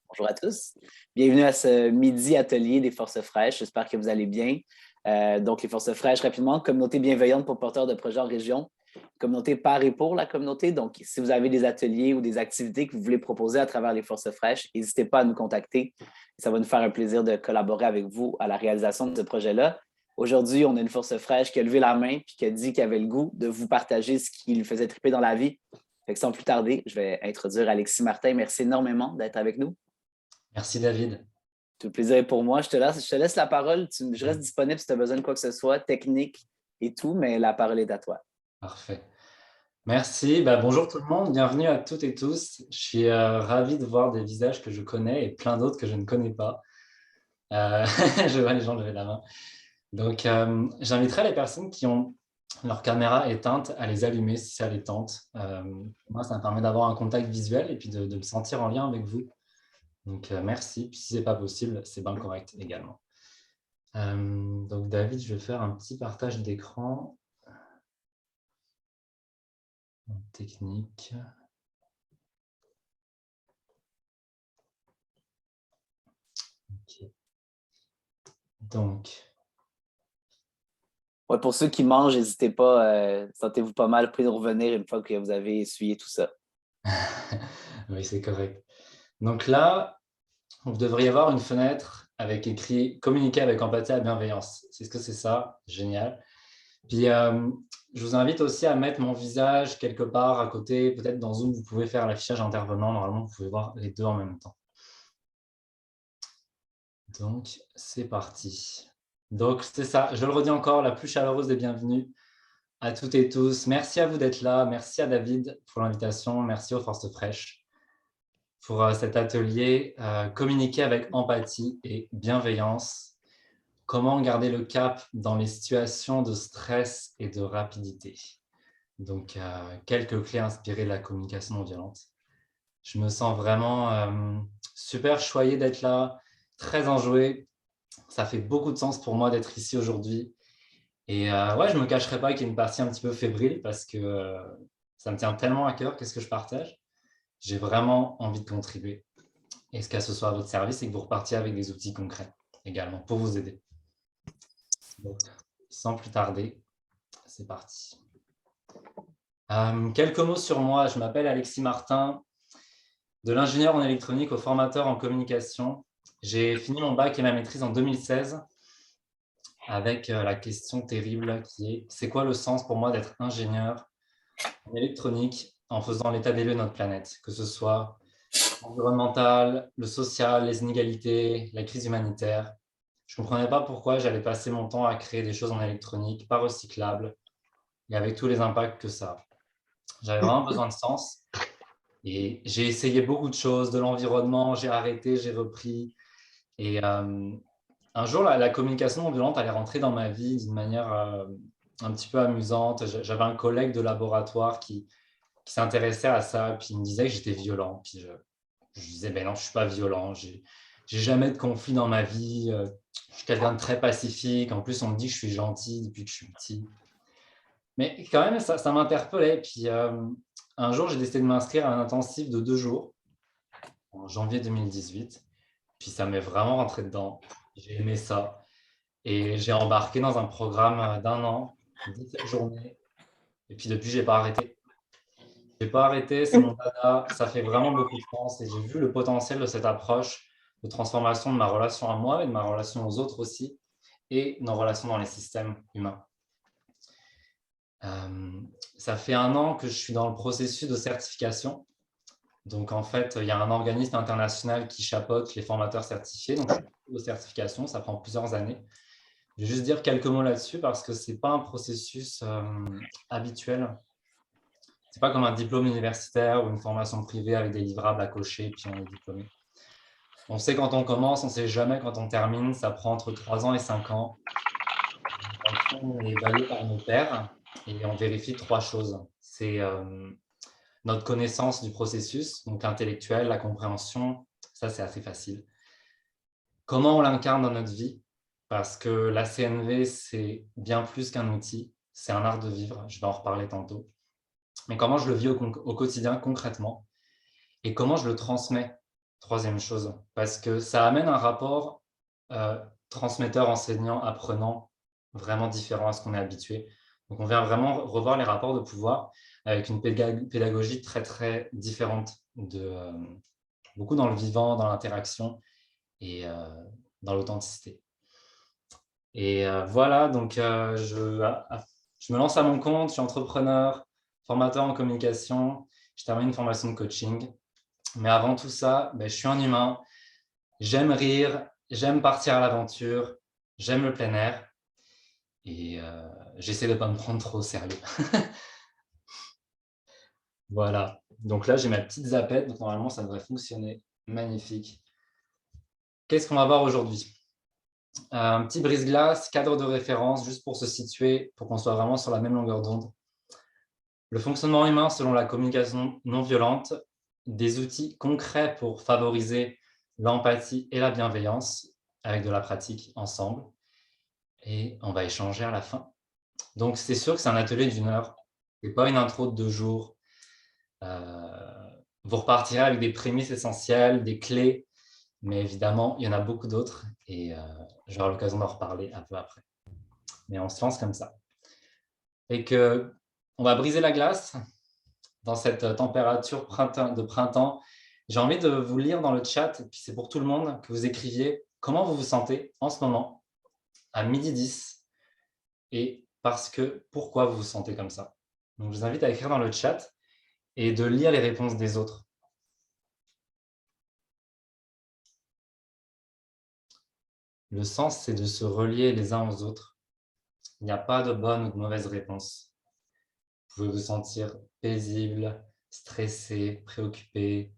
Bonjour à tous. Bienvenue à ce midi atelier des Forces fraîches. J'espère que vous allez bien. Donc, les Forces fraîches, rapidement, communauté bienveillante pour porteurs de projets en région, communauté par et pour la communauté. Donc, si vous avez des ateliers ou des activités que vous voulez proposer à travers les Forces fraîches, n'hésitez pas à nous contacter. Ça va nous faire un plaisir de collaborer avec vous à la réalisation de ce projet-là. Aujourd'hui, on a une Force fraîche qui a levé la main et qui a dit qu'elle avait le goût de vous partager ce qui lui faisait triper dans la vie. Fait que sans plus tarder, je vais introduire Alexis Martin. Merci énormément d'être avec nous. Merci David. Tout le plaisir est pour moi. Je te laisse la parole. Je reste disponible si tu as besoin de quoi que ce soit, technique et tout, mais la parole est à toi. Parfait. Merci. Bonjour tout le monde. Bienvenue à toutes et tous. Je suis ravi de voir des visages que je connais et plein d'autres que je ne connais pas. Je vois les gens lever la main. Donc, j'inviterai les personnes qui ont leur caméra éteinte à les allumer si ça les tente. Moi, ça me permet d'avoir un contact visuel et puis de me sentir en lien avec vous. Donc, merci. Puis si ce n'est pas possible, c'est bien correct également. Donc, David, je vais faire un petit partage d'écran. Technique. Okay. Donc. Ouais, pour ceux qui mangent, n'hésitez pas. Sentez-vous pas mal, puis de revenir une fois que vous avez essuyé tout ça. Oui, c'est correct. Donc là, vous devriez avoir une fenêtre avec écrit « Communiquer avec empathie et bienveillance ». C'est ce que c'est ça? Génial. Puis, je vous invite aussi à mettre mon visage quelque part à côté. Peut-être dans Zoom, vous pouvez faire l'affichage intervenant. Normalement, vous pouvez voir les deux en même temps. Donc, c'est parti. Donc, c'est ça. Je le redis encore, la plus chaleureuse des bienvenues à toutes et tous. Merci à vous d'être là. Merci à David pour l'invitation. Merci aux Forces fraîches pour cet atelier communiquer avec empathie et bienveillance. Comment garder le cap dans les situations de stress et de rapidité. Donc, quelques clés inspirées de la communication non violente. Je me sens vraiment super choyé d'être là, très enjoué. Ça fait beaucoup de sens pour moi d'être ici aujourd'hui. Et ouais, je ne me cacherai pas qu'il y a une partie un petit peu fébrile parce que ça me tient tellement à cœur, qu'est-ce que je partage. J'ai vraiment envie de contribuer. Et ce qu'à ce soit à votre service et que vous repartiez avec des outils concrets également pour vous aider. Donc, sans plus tarder, c'est parti. Quelques mots sur moi. Je m'appelle Alexis Martin, de l'ingénieur en électronique au formateur en communication. J'ai fini mon bac et ma maîtrise en 2016 avec la question terrible qui est « C'est quoi le sens pour moi d'être ingénieur en électronique en faisant l'état des lieux de notre planète ?» Que ce soit l'environnemental, le social, les inégalités, la crise humanitaire. Je ne comprenais pas pourquoi j'allais passer mon temps à créer des choses en électronique, pas recyclables, et avec tous les impacts que ça a. J'avais vraiment besoin de sens. Et j'ai essayé beaucoup de choses, de l'environnement, j'ai arrêté, j'ai repris. Et un jour, la communication non violente, elle est rentrée dans ma vie d'une manière un petit peu amusante. J'avais un collègue de laboratoire qui s'intéressait à ça, puis il me disait que j'étais violent. Puis je disais, ben non, je ne suis pas violent, j'ai jamais de conflit dans ma vie, je suis quelqu'un de très pacifique. En plus, on me dit que je suis gentil depuis que je suis petit. Mais quand même, ça m'interpellait. Puis un jour, j'ai décidé de m'inscrire à un intensif de 2 jours, en janvier 2018. Puis ça m'est vraiment rentré dedans. J'ai aimé ça. Et j'ai embarqué dans un programme d'1 an, 17 journées. Et puis depuis, je n'ai pas arrêté. Je n'ai pas arrêté, c'est mon dada. Ça fait vraiment beaucoup de sens. Et j'ai vu le potentiel de cette approche de transformation de ma relation à moi et de ma relation aux autres aussi, et nos relations dans les systèmes humains. Ça fait 1 an que je suis dans le processus de certification. Donc, en fait, il y a un organisme international qui chapeaute les formateurs certifiés. Donc, je suis en cours de certification, ça prend plusieurs années. Je vais juste dire quelques mots là-dessus parce que ce n'est pas un processus habituel. Ce n'est pas comme un diplôme universitaire ou une formation privée avec des livrables à cocher, puis on est diplômé. On sait quand on commence, on ne sait jamais quand on termine. Ça prend entre 3 ans et 5 ans. On est évalué par nos pairs et on vérifie 3 choses. C'est notre connaissance du processus, donc l'intellectuel, la compréhension, ça c'est assez facile. Comment on l'incarne dans notre vie, parce que la CNV, c'est bien plus qu'un outil, c'est un art de vivre, je vais en reparler tantôt. Mais comment je le vis au quotidien, concrètement. et comment je le transmets, troisième chose, parce que ça amène un rapport transmetteur, enseignant, apprenant, vraiment différent à ce qu'on est habitué. Donc, on vient vraiment revoir les rapports de pouvoir avec une pédagogie très, très différente, beaucoup dans le vivant, dans l'interaction et dans l'authenticité. Et voilà, donc je me lance à mon compte, je suis entrepreneur, formateur en communication, je termine une formation de coaching. Mais avant tout ça, je suis un humain, j'aime rire, j'aime partir à l'aventure, j'aime le plein air et j'essaie de ne pas me prendre trop au sérieux. Voilà, donc là j'ai ma petite zapette, donc normalement ça devrait fonctionner. Magnifique. Qu'est-ce qu'on va voir aujourd'hui? Un petit brise-glace, cadre de référence, juste pour se situer, pour qu'on soit vraiment sur la même longueur d'onde. Le fonctionnement humain selon la communication non violente, des outils concrets pour favoriser l'empathie et la bienveillance avec de la pratique ensemble. Et on va échanger à la fin. Donc, c'est sûr que c'est un atelier d'1 heure. Ce n'est pas une intro de 2 jours. Vous repartirez avec des prémices essentielles, des clés, mais évidemment, il y en a beaucoup d'autres et j'aurai l'occasion d'en reparler un peu après. Mais on se lance comme ça. Et que on va briser la glace dans cette température de printemps. J'ai envie de vous lire dans le chat, et puis c'est pour tout le monde, que vous écriviez comment vous vous sentez en ce moment, à 12h10, et pourquoi vous vous sentez comme ça. Donc, je vous invite à écrire dans le chat et de lire les réponses des autres. Le sens, c'est de se relier les uns aux autres. Il n'y a pas de bonne ou de mauvaise réponse. Vous pouvez vous sentir paisible, stressé, préoccupé,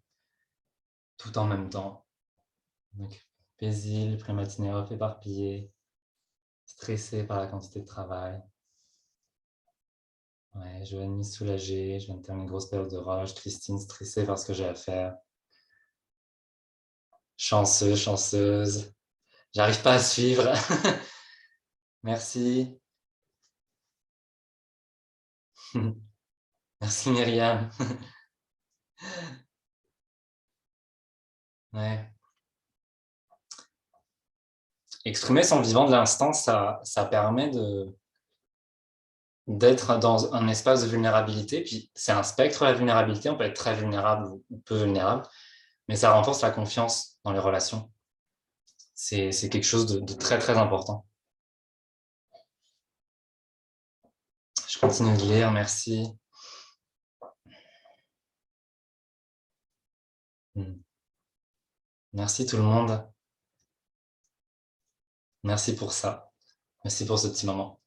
tout en même temps. Donc, paisible, pré-matinée off, éparpillé, stressé par la quantité de travail. Ouais, Joanie soulagée, je viens de terminer une grosse période de rush. Christine stressée par ce que j'ai à faire. Chanceux, chanceuse. J'arrive pas à suivre. Merci. Merci Myriam. Ouais. Exprimer son vivant de l'instant, ça permet d'être dans un espace de vulnérabilité. Puis c'est un spectre, la vulnérabilité. On peut être très vulnérable ou peu vulnérable, mais ça renforce la confiance dans les relations. C'est quelque chose de très, très important. Je continue de lire, merci. Merci tout le monde. Merci pour ça. Merci pour ce petit moment.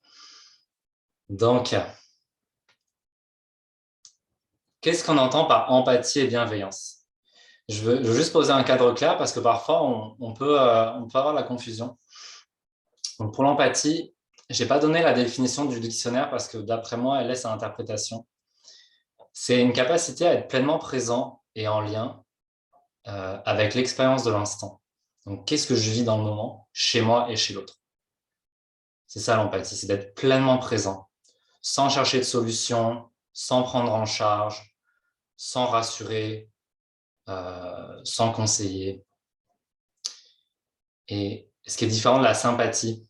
Donc, qu'est-ce qu'on entend par empathie et bienveillance? Je veux juste poser un cadre clair parce que parfois, on peut avoir la confusion. Donc, pour l'empathie, je n'ai pas donné la définition du dictionnaire parce que d'après moi, elle laisse à interprétation. C'est une capacité à être pleinement présent et en lien avec l'expérience de l'instant. Donc, qu'est-ce que je vis dans le moment, chez moi et chez l'autre? C'est ça l'empathie, c'est d'être pleinement présent, sans chercher de solution, sans prendre en charge, sans rassurer, sans conseiller. Et ce qui est différent de la sympathie,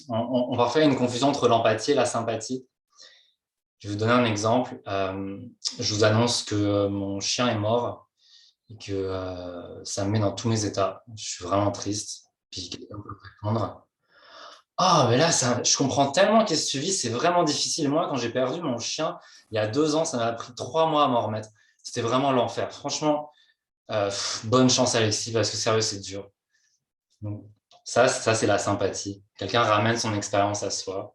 on va faire une confusion entre l'empathie et la sympathie. Je vais vous donner un exemple. Je vous annonce que mon chien est mort et que ça me met dans tous mes états. Je suis vraiment triste. Puis quelqu'un peut répondre: ah, mais là, je comprends tellement qu'est-ce que tu vis, c'est vraiment difficile. Moi, quand j'ai perdu mon chien, il y a 2 ans, ça m'a pris 3 mois à m'en remettre. C'était vraiment l'enfer. Franchement, bonne chance, Alexis, parce que sérieux, c'est dur. Donc, ça c'est la sympathie. Quelqu'un ramène son expérience à soi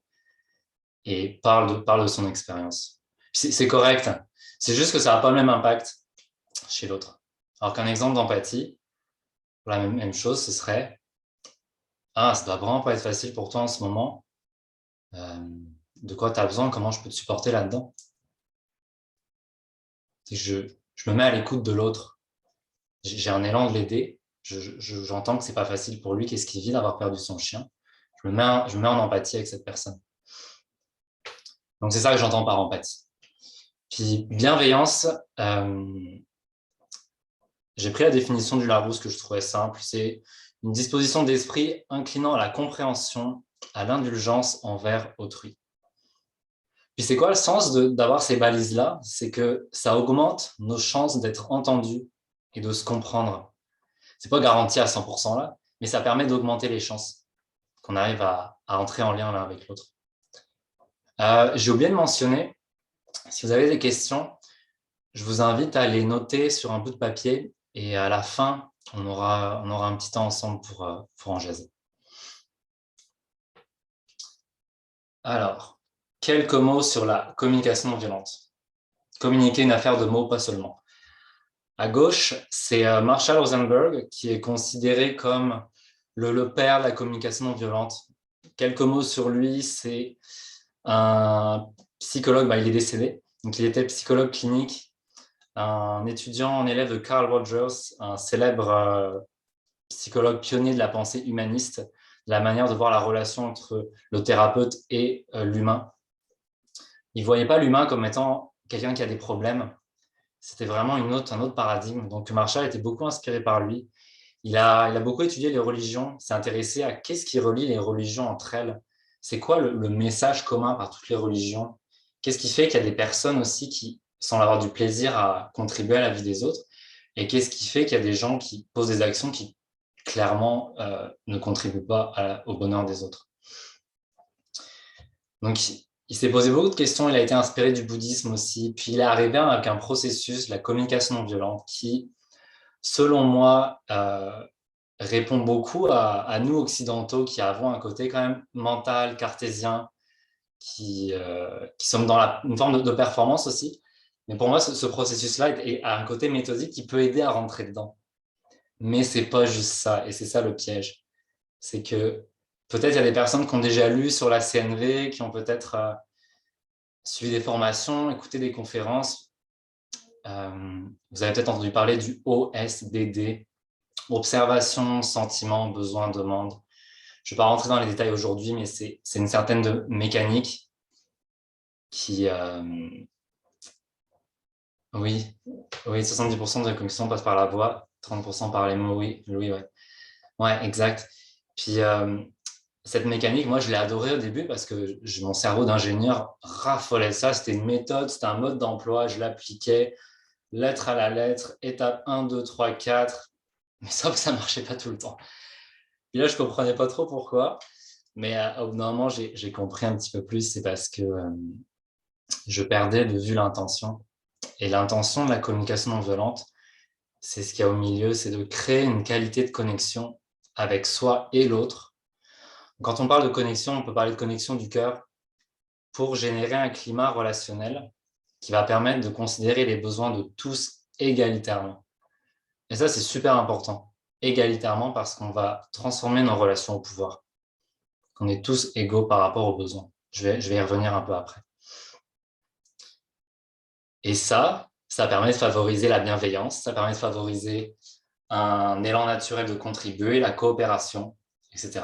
et parle de son expérience. C'est correct. C'est juste que ça n'a pas le même impact chez l'autre. Alors qu'un exemple d'empathie, la même chose, ce serait: ah, ça doit vraiment pas être facile pour toi en ce moment. De quoi tu as besoin? Comment je peux te supporter là-dedans? Je me mets à l'écoute de l'autre. J'ai un élan de l'aider. J'entends que c'est pas facile pour lui. Qu'est-ce qu'il vit d'avoir perdu son chien? Je me mets en empathie avec cette personne. Donc, c'est ça que j'entends par empathie. Puis, bienveillance, j'ai pris la définition du Larousse que je trouvais simple. C'est une disposition d'esprit inclinant à la compréhension, à l'indulgence envers autrui. Puis c'est quoi le sens d'avoir ces balises-là? C'est que ça augmente nos chances d'être entendus et de se comprendre. C'est pas garanti à 100% là, mais ça permet d'augmenter les chances qu'on arrive à entrer en lien l'un avec l'autre. J'ai oublié de mentionner, si vous avez des questions, je vous invite à les noter sur un bout de papier et à la fin, on aura un petit temps ensemble pour en jaser. Alors, quelques mots sur la communication non violente. Communiquer une affaire de mots, pas seulement. À gauche, c'est Marshall Rosenberg qui est considéré comme le père de la communication non violente. Quelques mots sur lui, c'est un psychologue, il est décédé, donc il était psychologue clinique, un étudiant, un élève de Carl Rogers, un célèbre psychologue pionnier de la pensée humaniste, de la manière de voir la relation entre le thérapeute et l'humain. Il ne voyait pas l'humain comme étant quelqu'un qui a des problèmes. C'était vraiment un autre paradigme. Donc Marshall était beaucoup inspiré par lui. Il a beaucoup étudié les religions, s'est intéressé à qu'est-ce qui relie les religions entre elles. C'est quoi le message commun par toutes les religions? Qu'est-ce qui fait qu'il y a des personnes aussi qui semblent avoir du plaisir à contribuer à la vie des autres? Et qu'est-ce qui fait qu'il y a des gens qui posent des actions qui clairement ne contribuent pas au bonheur des autres? Donc, il s'est posé beaucoup de questions, il a été inspiré du bouddhisme aussi, puis il est arrivé avec un processus, la communication non violente, qui, selon moi, répond beaucoup à nous occidentaux qui avons un côté quand même mental, cartésien, qui sommes dans une forme de performance aussi. Mais pour moi, ce processus-là a un côté méthodique qui peut aider à rentrer dedans. Mais c'est pas juste ça, et c'est ça le piège. C'est que peut-être il y a des personnes qui ont déjà lu sur la CNV, qui ont peut-être suivi des formations, écouté des conférences. Vous avez peut-être entendu parler du OSDD, observation, sentiment, besoin, demande. Je ne vais pas rentrer dans les détails aujourd'hui, mais c'est une certaine mécanique qui... oui, 70% de la connexion passe par la voix, 30% par les mots, oui, ouais. Ouais, exact. Puis cette mécanique, moi, je l'ai adorée au début parce que mon cerveau d'ingénieur raffolait de ça. C'était une méthode, c'était un mode d'emploi, je l'appliquais lettre à la lettre, étape 1, 2, 3, 4, mais sauf que ça ne marchait pas tout le temps. Puis là, je ne comprenais pas trop pourquoi, mais au bout d'un moment, j'ai compris un petit peu plus, c'est parce que je perdais de vue l'intention. Et l'intention de la communication non violente, c'est ce qu'il y a au milieu, c'est de créer une qualité de connexion avec soi et l'autre. Quand on parle de connexion, on peut parler de connexion du cœur pour générer un climat relationnel qui va permettre de considérer les besoins de tous égalitairement. Et ça, c'est super important, égalitairement, parce qu'on va transformer nos relations au pouvoir. On est tous égaux par rapport aux besoins. Je vais y revenir un peu après. Et ça permet de favoriser la bienveillance, ça permet de favoriser un élan naturel de contribuer, la coopération, etc.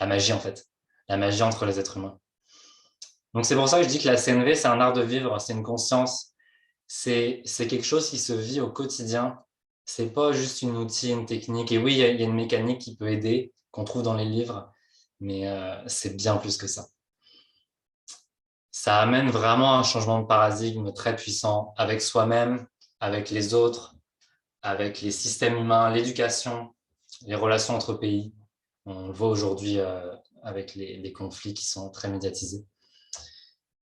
La magie, en fait. La magie entre les êtres humains. Donc, c'est pour ça que je dis que la CNV, c'est un art de vivre, c'est une conscience, c'est quelque chose qui se vit au quotidien. C'est pas juste un outil, une technique. Et oui, il y a une mécanique qui peut aider, qu'on trouve dans les livres, mais c'est bien plus que ça. Ça amène vraiment un changement de paradigme très puissant avec soi-même, avec les autres, avec les systèmes humains, l'éducation, les relations entre pays. On le voit aujourd'hui avec les conflits qui sont très médiatisés.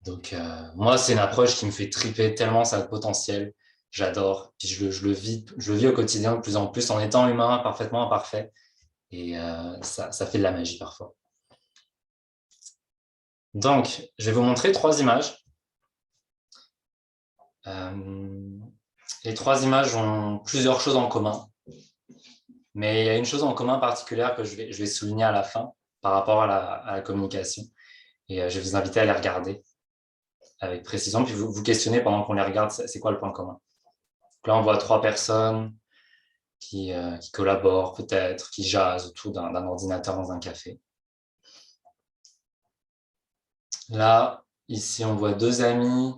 Donc, moi, c'est une approche qui me fait triper tellement ça a de potentiel. J'adore. Puis je le vis au quotidien de plus en plus en étant humain, parfaitement imparfait. Et ça fait de la magie parfois. Donc, je vais vous montrer 3 images. Les 3 images ont plusieurs choses en commun. Mais il y a une chose en commun particulière que je vais souligner à la fin par rapport à la communication. Et je vais vous inviter à les regarder avec précision, puis vous questionnez pendant qu'on les regarde, c'est quoi le point commun. Donc là, on voit 3 personnes qui collaborent peut-être, qui jasent autour d'un ordinateur dans un café. Là, ici, on voit 2 amis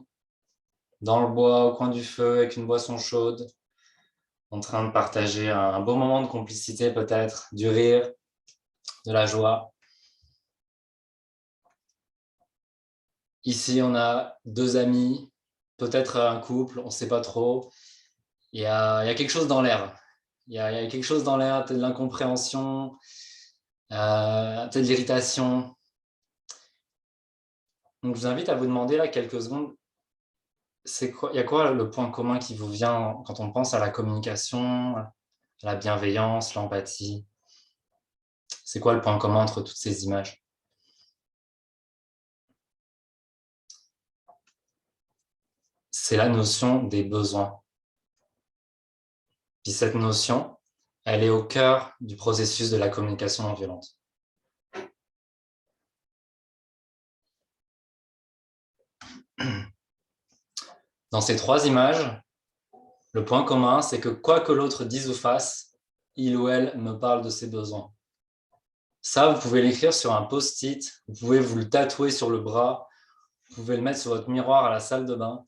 dans le bois, au coin du feu, avec une boisson chaude. en train de partager un beau moment de complicité peut-être, du rire, de la joie. Ici, on a 2 amis, peut-être un couple, on ne sait pas trop. Il y a quelque chose dans l'air. Il y a quelque chose dans l'air, peut-être de l'incompréhension, peut-être de l'irritation. Donc, je vous invite à vous demander là quelques secondes, il y a quoi le point commun qui vous vient quand on pense à la communication, à la bienveillance, l'empathie? C'est quoi le point commun entre toutes ces images? C'est la notion des besoins. Puis cette notion, elle est au cœur du processus de la communication non violente. Dans ces 3 images, le point commun, c'est que quoi que l'autre dise ou fasse, il ou elle me parle de ses besoins. Ça, vous pouvez l'écrire sur un post-it, vous pouvez vous le tatouer sur le bras, vous pouvez le mettre sur votre miroir à la salle de bain.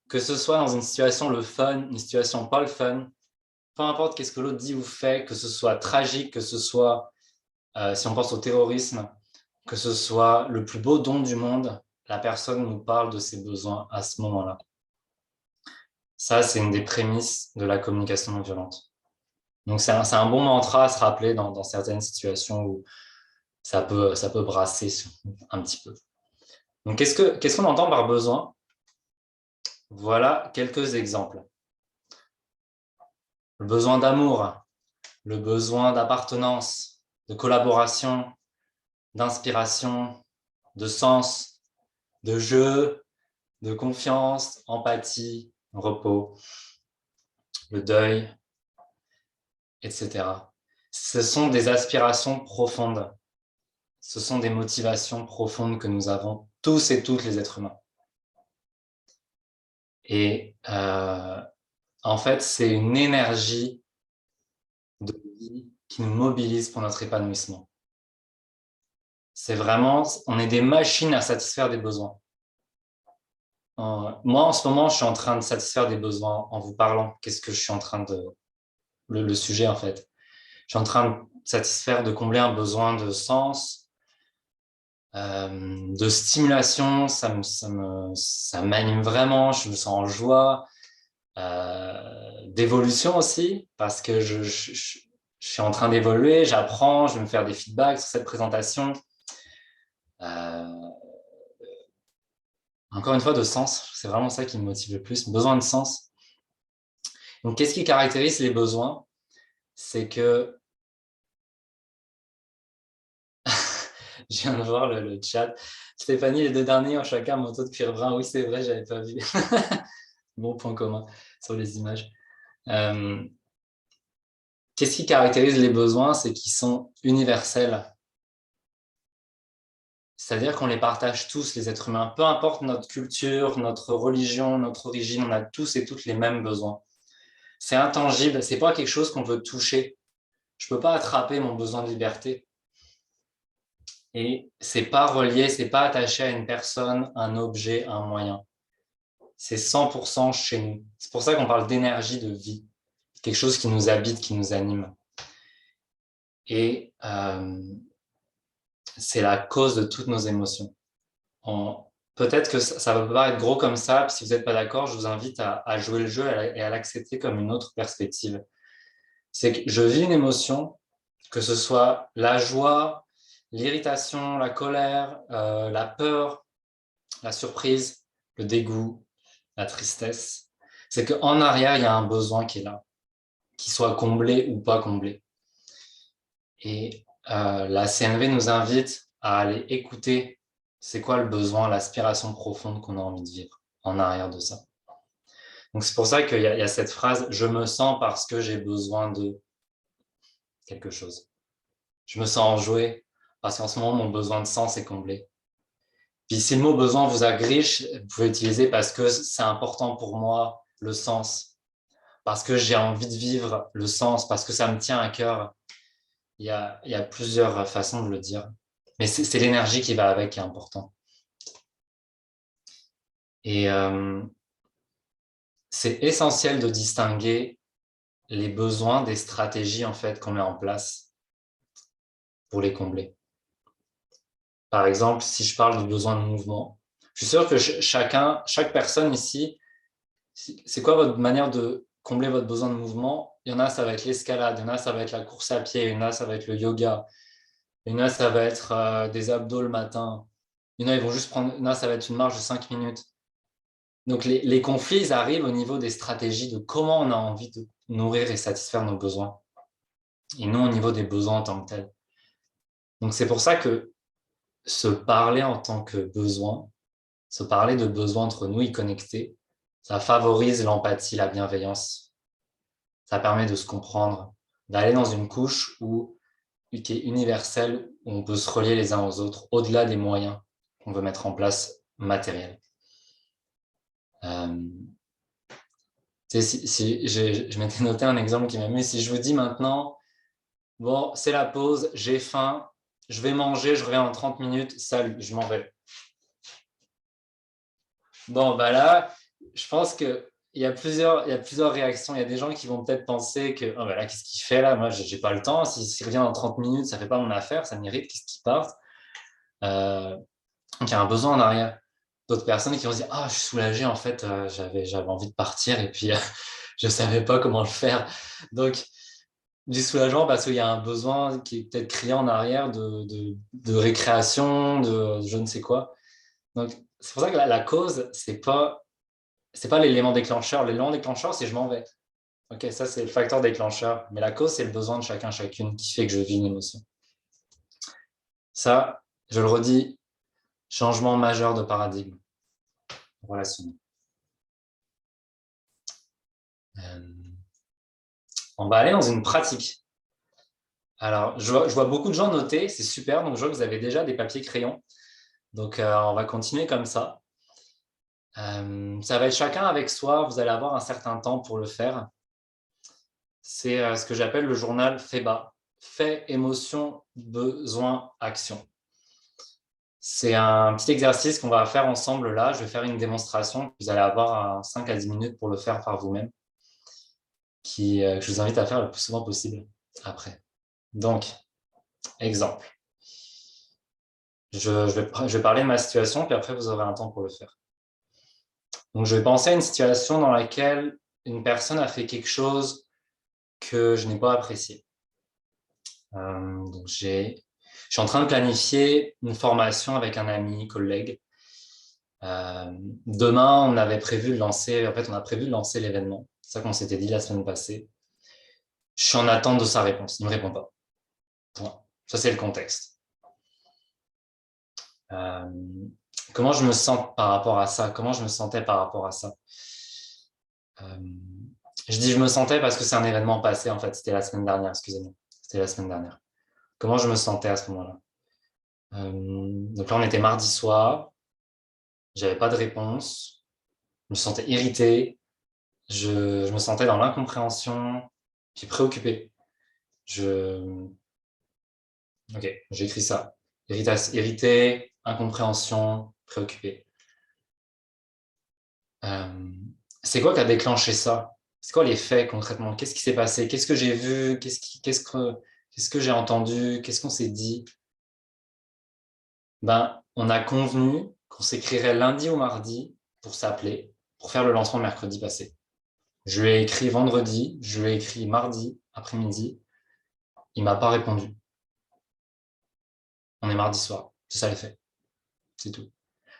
Que ce soit dans une situation le fun, une situation pas le fun, peu importe qu'est-ce que l'autre dit ou fait, que ce soit tragique, que ce soit, si on pense au terrorisme, que ce soit le plus beau don du monde, la personne nous parle de ses besoins à ce moment-là. Ça, c'est une des prémices de la communication non violente. Donc, c'est un bon mantra à se rappeler dans certaines situations où ça peut brasser un petit peu. Donc, qu'est-ce qu'on entend par besoin? Voilà quelques exemples. Le besoin d'amour, le besoin d'appartenance, de collaboration, d'inspiration, de sens, de jeu, de confiance, empathie, repos, le deuil, etc. Ce sont des aspirations profondes. Ce sont des motivations profondes que nous avons tous et toutes les êtres humains. Et en fait, c'est une énergie de vie qui nous mobilise pour notre épanouissement. C'est vraiment, on est des machines à satisfaire des besoins. Moi, en ce moment, je suis en train de satisfaire des besoins en vous parlant. Qu'est-ce que je suis en train de... Le sujet, en fait. Je suis en train de satisfaire, de combler un besoin de sens, de stimulation. Ça m'anime vraiment, je me sens en joie. D'évolution aussi, parce que je suis en train d'évoluer, j'apprends, je vais me faire des feedbacks sur cette présentation. Encore une fois, de sens, c'est vraiment ça qui me motive le plus, besoin de sens. Donc, qu'est-ce qui caractérise les besoins? C'est que, je viens de voir le chat, Stéphanie, les 2 derniers ont chacun un manteau de cuir brun. Oui, c'est vrai, j'avais pas vu. Bon point commun sur les images. Qu'est-ce qui caractérise les besoins? C'est qu'ils sont universels. C'est-à-dire qu'on les partage tous, les êtres humains. Peu importe notre culture, notre religion, notre origine, on a tous et toutes les mêmes besoins. C'est intangible, c'est pas quelque chose qu'on peut toucher. Je peux pas attraper mon besoin de liberté. Et c'est pas relié, c'est pas attaché à une personne, un objet, un moyen. C'est 100% chez nous. C'est pour ça qu'on parle d'énergie de vie. Quelque chose qui nous habite, qui nous anime. Et c'est la cause de toutes nos émotions. Peut-être que ça va pas être gros comme ça, puis si vous n'êtes pas d'accord, je vous invite à jouer le jeu et à l'accepter comme une autre perspective. C'est que je vis une émotion, que ce soit la joie, l'irritation, la colère, la peur, la surprise, le dégoût, la tristesse. C'est qu'en arrière, il y a un besoin qui est là, qu'il soit comblé ou pas comblé. Et la CNV nous invite à aller écouter c'est quoi le besoin, l'aspiration profonde qu'on a envie de vivre en arrière de ça. Donc, c'est pour ça qu'il y a cette phrase « je me sens parce que j'ai besoin de quelque chose ». Je me sens enjoué parce qu'en ce moment, mon besoin de sens est comblé. Puis si le mot « besoin » vous agrige, vous pouvez l'utiliser parce que c'est important pour moi, le sens, parce que j'ai envie de vivre le sens, parce que ça me tient à cœur. Il y a plusieurs façons de le dire. Mais c'est l'énergie qui va avec qui est important. Et c'est essentiel de distinguer les besoins des stratégies en fait, qu'on met en place pour les combler. Par exemple, si je parle du besoin de mouvement, je suis sûr que chaque personne ici, c'est quoi votre manière de combler votre besoin de mouvement? Il y en a, ça va être l'escalade, il y en a, ça va être la course à pied, il y en a, ça va être le yoga, il y en a, ça va être des abdos le matin, il y en a, ils vont juste prendre, il y en a, ça va être une marche de 5 minutes. Donc, les conflits, ils arrivent au niveau des stratégies de comment on a envie de nourrir et satisfaire nos besoins, et non au niveau des besoins en tant que tels. Donc, c'est pour ça que se parler en tant que besoin, se parler de besoins entre nous et connectés, ça favorise l'empathie, la bienveillance. Ça permet de se comprendre, d'aller dans une couche qui est universelle, où on peut se relier les uns aux autres, au-delà des moyens qu'on veut mettre en place matériels. Je m'étais noté un exemple qui m'a mis, si je vous dis maintenant, bon, c'est la pause, j'ai faim, je vais manger, je reviens en 30 minutes, salut, je m'en vais. Bon, bah là, je pense qu'il y a plusieurs réactions. Il y a des gens qui vont peut-être penser que, oh bah là, qu'est-ce qu'il fait là? Moi, j'ai pas le temps. S'il revient dans 30 minutes, ça fait pas mon affaire, ça m'irrite, qu'est-ce qu'il parte? Donc, il y a un besoin en arrière. D'autres personnes qui vont se dire, ah, je suis soulagé, en fait, j'avais envie de partir et puis je savais pas comment le faire. Donc, du soulagement parce qu'il y a un besoin qui est peut-être criant en arrière de récréation, de je ne sais quoi. Donc, c'est pour ça que la cause, c'est pas l'élément déclencheur. L'élément déclencheur, c'est je m'en vais. Ok, ça, c'est le facteur déclencheur. Mais la cause, c'est le besoin de chacun, chacune qui fait que je vis une émotion. Ça, je le redis, changement majeur de paradigme relationnel. On va aller dans une pratique. Alors, je vois beaucoup de gens noter, c'est super. Donc, je vois que vous avez déjà des papiers crayons. Donc, on va continuer comme ça. Ça va être chacun avec soi. Vous allez avoir un certain temps pour le faire. C'est ce que j'appelle le journal FEBA. Fait, émotion, besoin, action. C'est un petit exercice qu'on va faire ensemble là. Je vais faire une démonstration. Vous allez avoir 5 à 10 minutes pour le faire par vous-même, que je vous invite à faire le plus souvent possible après. Donc, exemple. Je vais parler de ma situation, puis après, vous aurez un temps pour le faire. Donc, je vais penser à une situation dans laquelle une personne a fait quelque chose que je n'ai pas apprécié. Donc, je suis en train de planifier une formation avec un ami, collègue. Demain, on a prévu de lancer l'événement. C'est ça qu'on s'était dit la semaine passée. Je suis en attente de sa réponse. Il ne me répond pas. Point. Ça, c'est le contexte. Comment je me sens par rapport à ça? Comment je me sentais par rapport à ça? Je dis je me sentais parce que c'est un événement passé, en fait. C'était la semaine dernière, excusez-moi. C'était la semaine dernière. Comment je me sentais à ce moment-là? Donc là, on était mardi soir. J'avais pas de réponse. Je me sentais irrité. Je me sentais dans l'incompréhension. Puis préoccupé. Ok, j'ai écrit ça. Irrité, incompréhension, préoccupé. C'est quoi qui a déclenché ça? C'est quoi les faits concrètement? Qu'est-ce qui s'est passé? Qu'est-ce que j'ai vu? Qu'est-ce que j'ai entendu? Qu'est-ce qu'on s'est dit? On a convenu qu'on s'écrirait lundi ou mardi pour s'appeler, pour faire le lancement mercredi passé. Je lui ai écrit vendredi, je lui ai écrit mardi après-midi. Il m'a pas répondu. On est mardi soir. C'est ça les faits. C'est tout.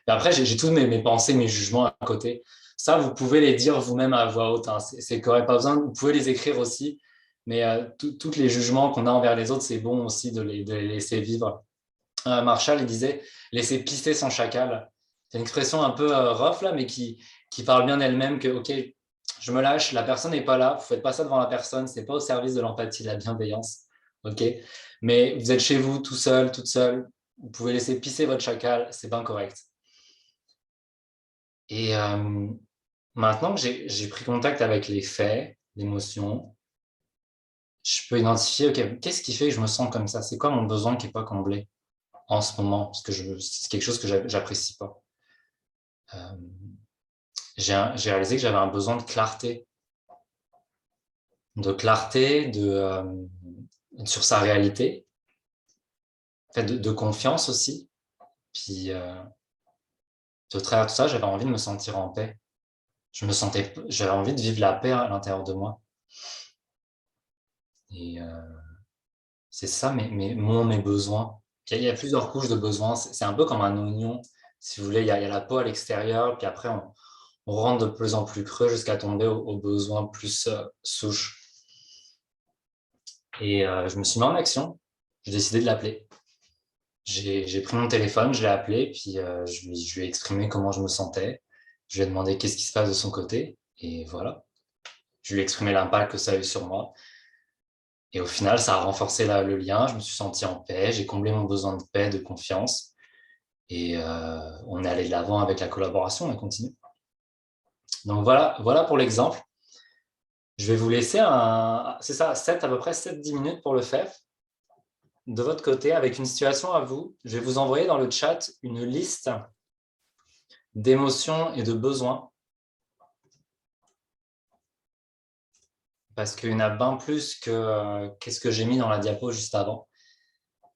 Et après, j'ai toutes mes pensées, mes jugements à côté. Ça, vous pouvez les dire vous-même à voix haute. Hein. C'est correct, pas besoin. Vous pouvez les écrire aussi. Mais tous les jugements qu'on a envers les autres, c'est bon aussi de les laisser vivre. Marshall, il disait « laisser pisser son chacal ». C'est une expression un peu rough, là, mais qui parle bien d'elle-même que, OK, je me lâche, la personne n'est pas là, vous ne faites pas ça devant la personne, ce n'est pas au service de l'empathie, de la bienveillance. OK, mais vous êtes chez vous, tout seul, toute seule, vous pouvez laisser pisser votre chacal, c'est bien correct. Et maintenant que j'ai pris contact avec les faits, l'émotion, je peux identifier, OK, qu'est-ce qui fait que je me sens comme ça? C'est quoi mon besoin qui n'est pas comblé en ce moment? Parce que c'est quelque chose que j'apprécie pas. J'ai réalisé que j'avais un besoin de clarté. clarté sur sa réalité, en fait, de confiance aussi. Puis, de travers tout ça, j'avais envie de me sentir en paix. J'avais envie de vivre la paix à l'intérieur de moi. Et c'est ça mes besoins. Puis, il y a plusieurs couches de besoins. C'est un peu comme un oignon. Si vous voulez, il y a la peau à l'extérieur, puis après, on rentre de plus en plus creux jusqu'à tomber aux besoins plus souches. Et je me suis mis en action. J'ai décidé de l'appeler. J'ai pris mon téléphone, je l'ai appelé, puis je lui ai exprimé comment je me sentais. Je lui ai demandé qu'est-ce qui se passe de son côté. Et voilà. Je lui ai exprimé l'impact que ça a eu sur moi. Et au final, ça a renforcé le lien. Je me suis senti en paix. J'ai comblé mon besoin de paix, de confiance. Et on est allé de l'avant avec la collaboration. On a continué. Donc voilà pour l'exemple. Je vais vous laisser c'est ça, à peu près 7-10 minutes pour le faire. De votre côté, avec une situation à vous, je vais vous envoyer dans le chat une liste d'émotions et de besoins. Parce qu'il y en a bien plus que qu'est-ce que j'ai mis dans la diapo juste avant.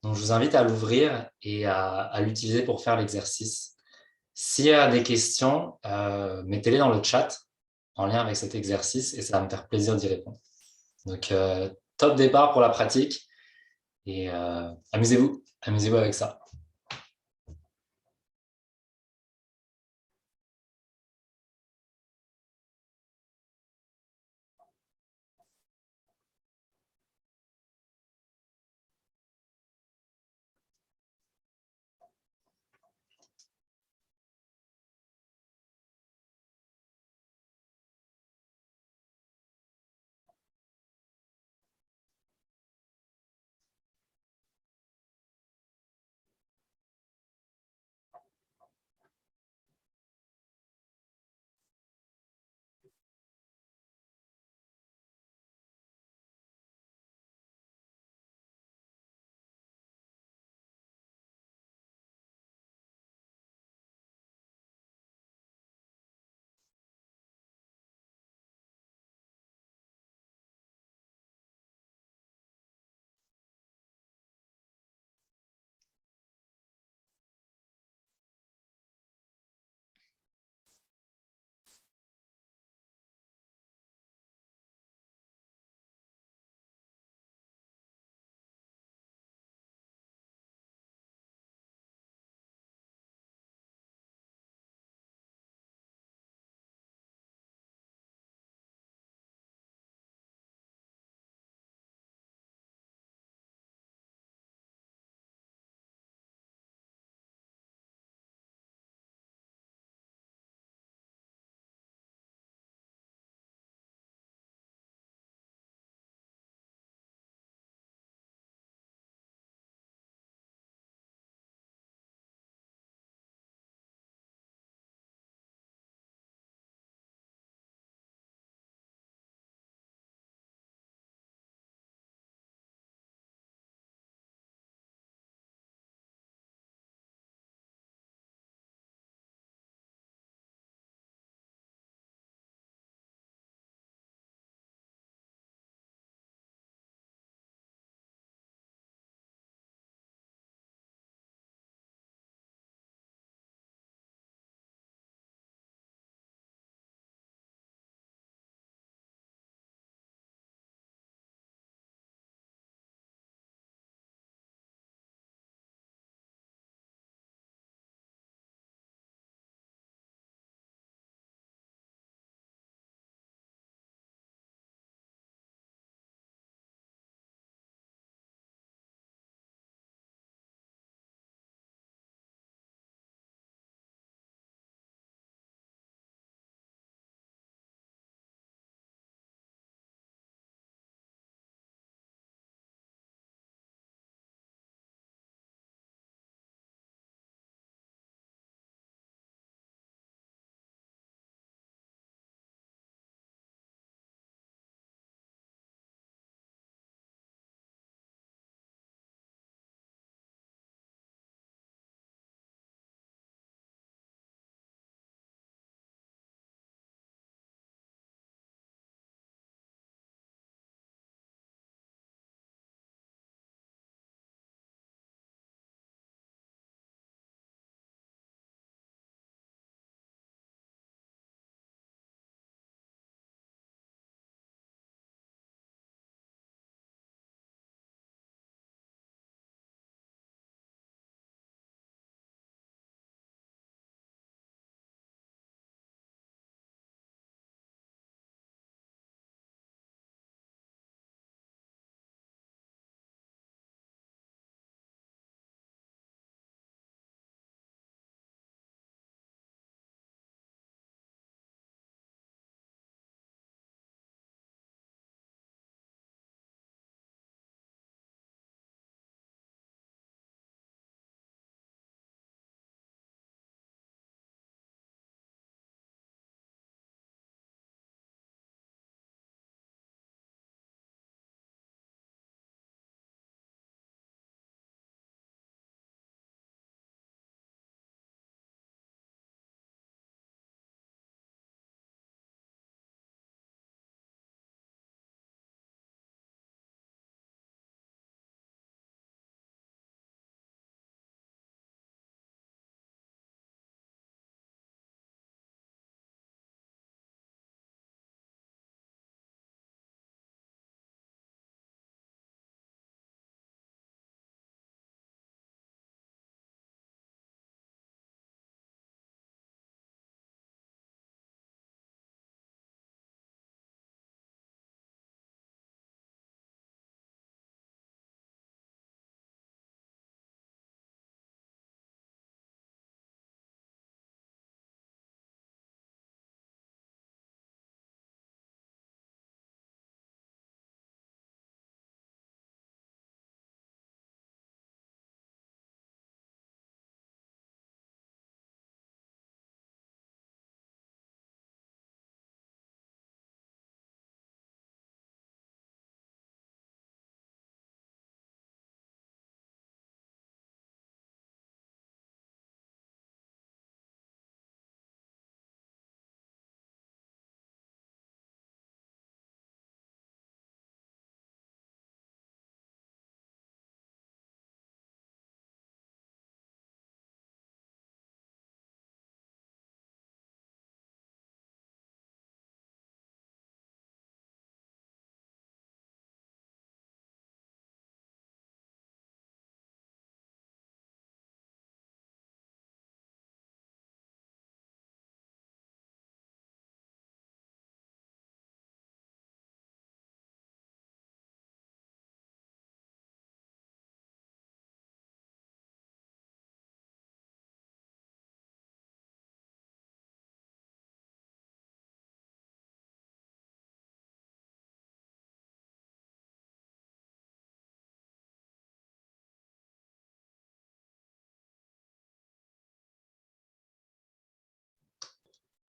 Donc, je vous invite à l'ouvrir et à l'utiliser pour faire l'exercice. S'il y a des questions, mettez-les dans le chat en lien avec cet exercice et ça va me faire plaisir d'y répondre. Donc, top départ pour la pratique et amusez-vous avec ça.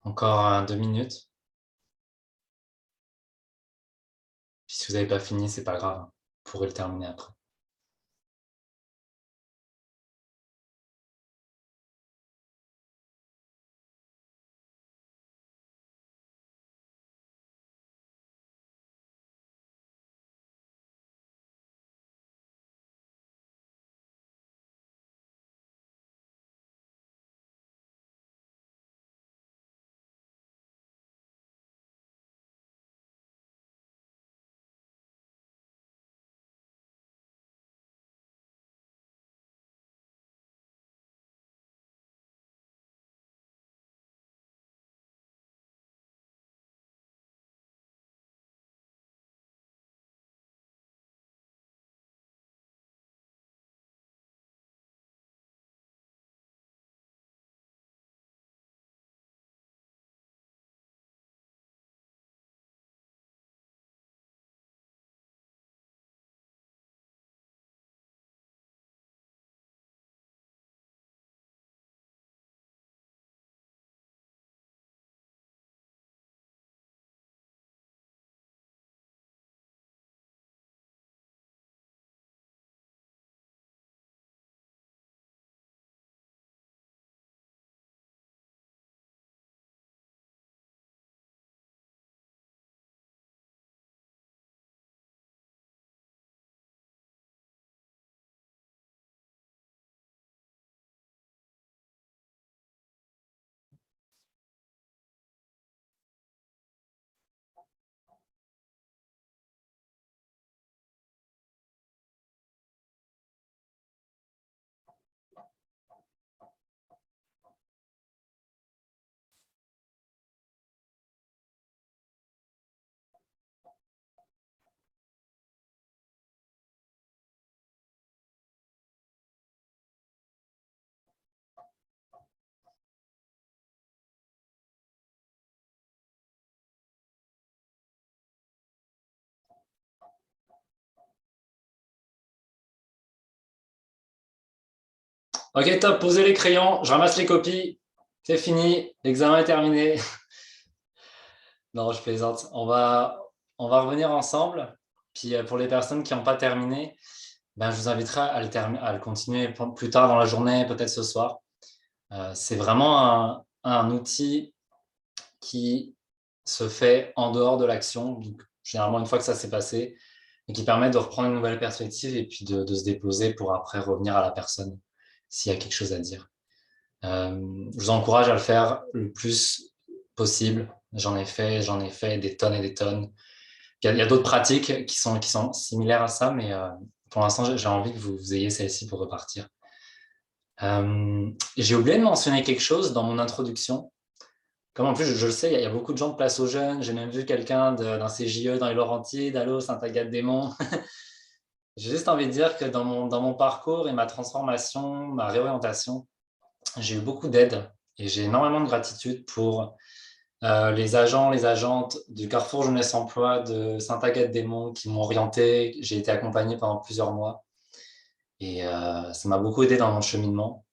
Encore 2 minutes. Puis si vous n'avez pas fini, c'est pas grave. Vous pourrez le terminer après. Ok, top, posez les crayons, je ramasse les copies, c'est fini, l'examen est terminé. Non, je plaisante. On va revenir ensemble. Puis pour les personnes qui n'ont pas terminé, ben, je vous inviterai à le continuer plus tard dans la journée, peut-être ce soir. C'est vraiment un outil qui se fait en dehors de l'action, donc généralement une fois que ça s'est passé, et qui permet de reprendre une nouvelle perspective et puis de se déposer pour après revenir à la personne s'il y a quelque chose à dire. Je vous encourage à le faire le plus possible. J'en ai fait des tonnes et des tonnes. Il y a d'autres pratiques qui sont similaires à ça, mais pour l'instant, j'ai envie que vous ayez celle-ci pour repartir. J'ai oublié de mentionner quelque chose dans mon introduction. Comme en plus, je le sais, il y a beaucoup de gens de Place aux Jeunes. J'ai même vu quelqu'un d'un CJE dans les Laurentides, Allô, Saint-Agathe-des-Monts. J'ai juste envie de dire que dans mon parcours et ma transformation, ma réorientation, j'ai eu beaucoup d'aide et j'ai énormément de gratitude pour les agents, les agentes du Carrefour Jeunesse Emploi de Saint-Agathe-des-Monts qui m'ont orienté. J'ai été accompagné pendant plusieurs mois et ça m'a beaucoup aidé dans mon cheminement.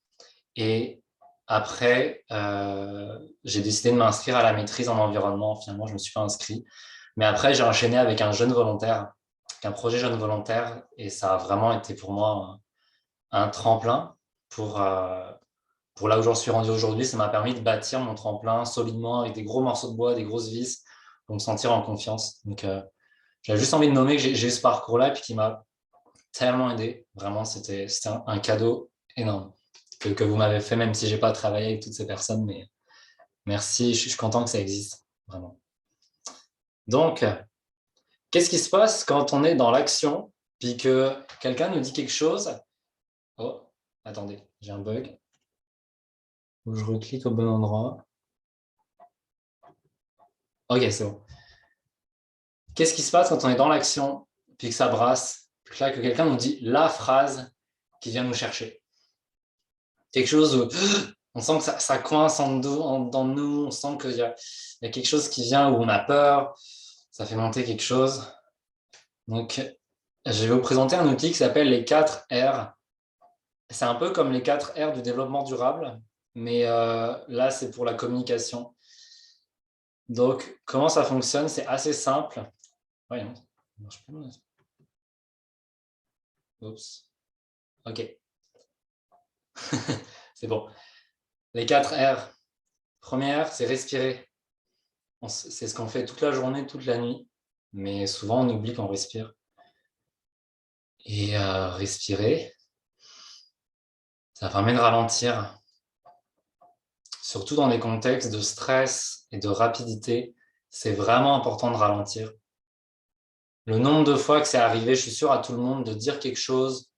Et après, j'ai décidé de m'inscrire à la maîtrise en environnement. Finalement, je ne me suis pas inscrit. Mais après, j'ai enchaîné avec un jeune volontaire, avec un projet jeune volontaire. Et ça a vraiment été pour moi un tremplin pour là où j'en suis rendu aujourd'hui. Ça m'a permis de bâtir mon tremplin solidement avec des gros morceaux de bois, des grosses vis, pour me sentir en confiance. Donc, j'avais juste envie de nommer que j'ai eu ce parcours-là et puis qui m'a tellement aidé. Vraiment, c'était un cadeau énorme que vous m'avez fait, même si je n'ai pas travaillé avec toutes ces personnes. Mais merci, je suis content que ça existe, vraiment. Donc, qu'est-ce qui se passe quand on est dans l'action puis que quelqu'un nous dit quelque chose? Oh, attendez, j'ai un bug. Je reclique au bon endroit. Ok, c'est bon. Qu'est-ce qui se passe quand on est dans l'action, puis que ça brasse, puis là, que quelqu'un nous dit la phrase qui vient nous chercher? Quelque chose où on sent que ça coince dans nous, on sent qu'il y a quelque chose qui vient où on a peur, ça fait monter quelque chose. Donc, je vais vous présenter un outil qui s'appelle les 4 R. C'est un peu comme les 4 R du développement durable, mais là, c'est pour la communication. Donc, comment ça fonctionne? C'est assez simple. Ouais, non, ça marche pas. Oups. OK. C'est bon. Les 4 R. Première, c'est respirer. C'est ce qu'on fait toute la journée, toute la nuit. Mais souvent, on oublie qu'on respire. Et respirer, ça permet de ralentir. Surtout dans des contextes de stress et de rapidité, c'est vraiment important de ralentir. Le nombre de fois que c'est arrivé, je suis sûr à tout le monde, de dire quelque chose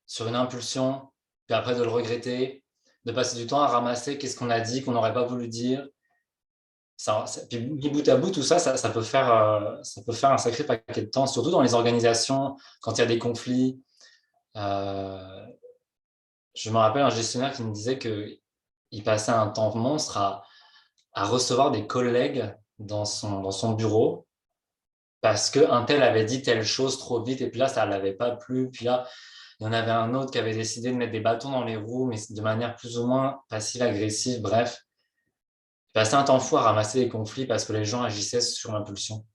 sur une impulsion, puis après de le regretter, de passer du temps à ramasser qu'est-ce qu'on a dit, qu'on n'aurait pas voulu dire. Puis mis bout à bout, tout ça, ça peut faire un sacré paquet de temps, surtout dans les organisations, quand il y a des conflits. Je me rappelle un gestionnaire qui me disait qu'il passait un temps monstre à recevoir des collègues dans son bureau parce qu'un tel avait dit telle chose trop vite et puis là, ça ne l'avait pas plu. Puis là, il y en avait un autre qui avait décidé de mettre des bâtons dans les roues, mais de manière plus ou moins passive-agressive. Bref, il passait un temps fou à ramasser les conflits parce que les gens agissaient sur l'impulsion.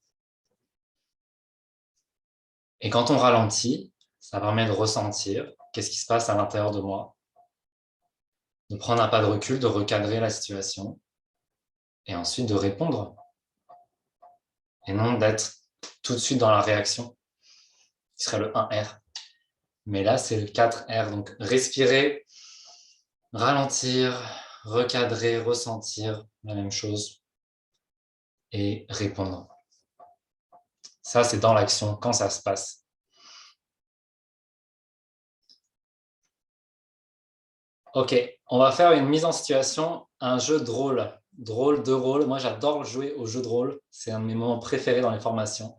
Et quand on ralentit, ça permet de ressentir qu'est-ce qui se passe à l'intérieur de moi, de prendre un pas de recul, de recadrer la situation et ensuite de répondre et non d'être tout de suite dans la réaction, qui serait le 1R. Mais là, c'est le 4R. Donc, respirer, ralentir, recadrer, ressentir la même chose et répondre. Ça, c'est dans l'action, quand ça se passe. Ok, on va faire une mise en situation, un jeu de rôle. Drôle de rôle. Moi, j'adore jouer au jeu de rôle. C'est un de mes moments préférés dans les formations.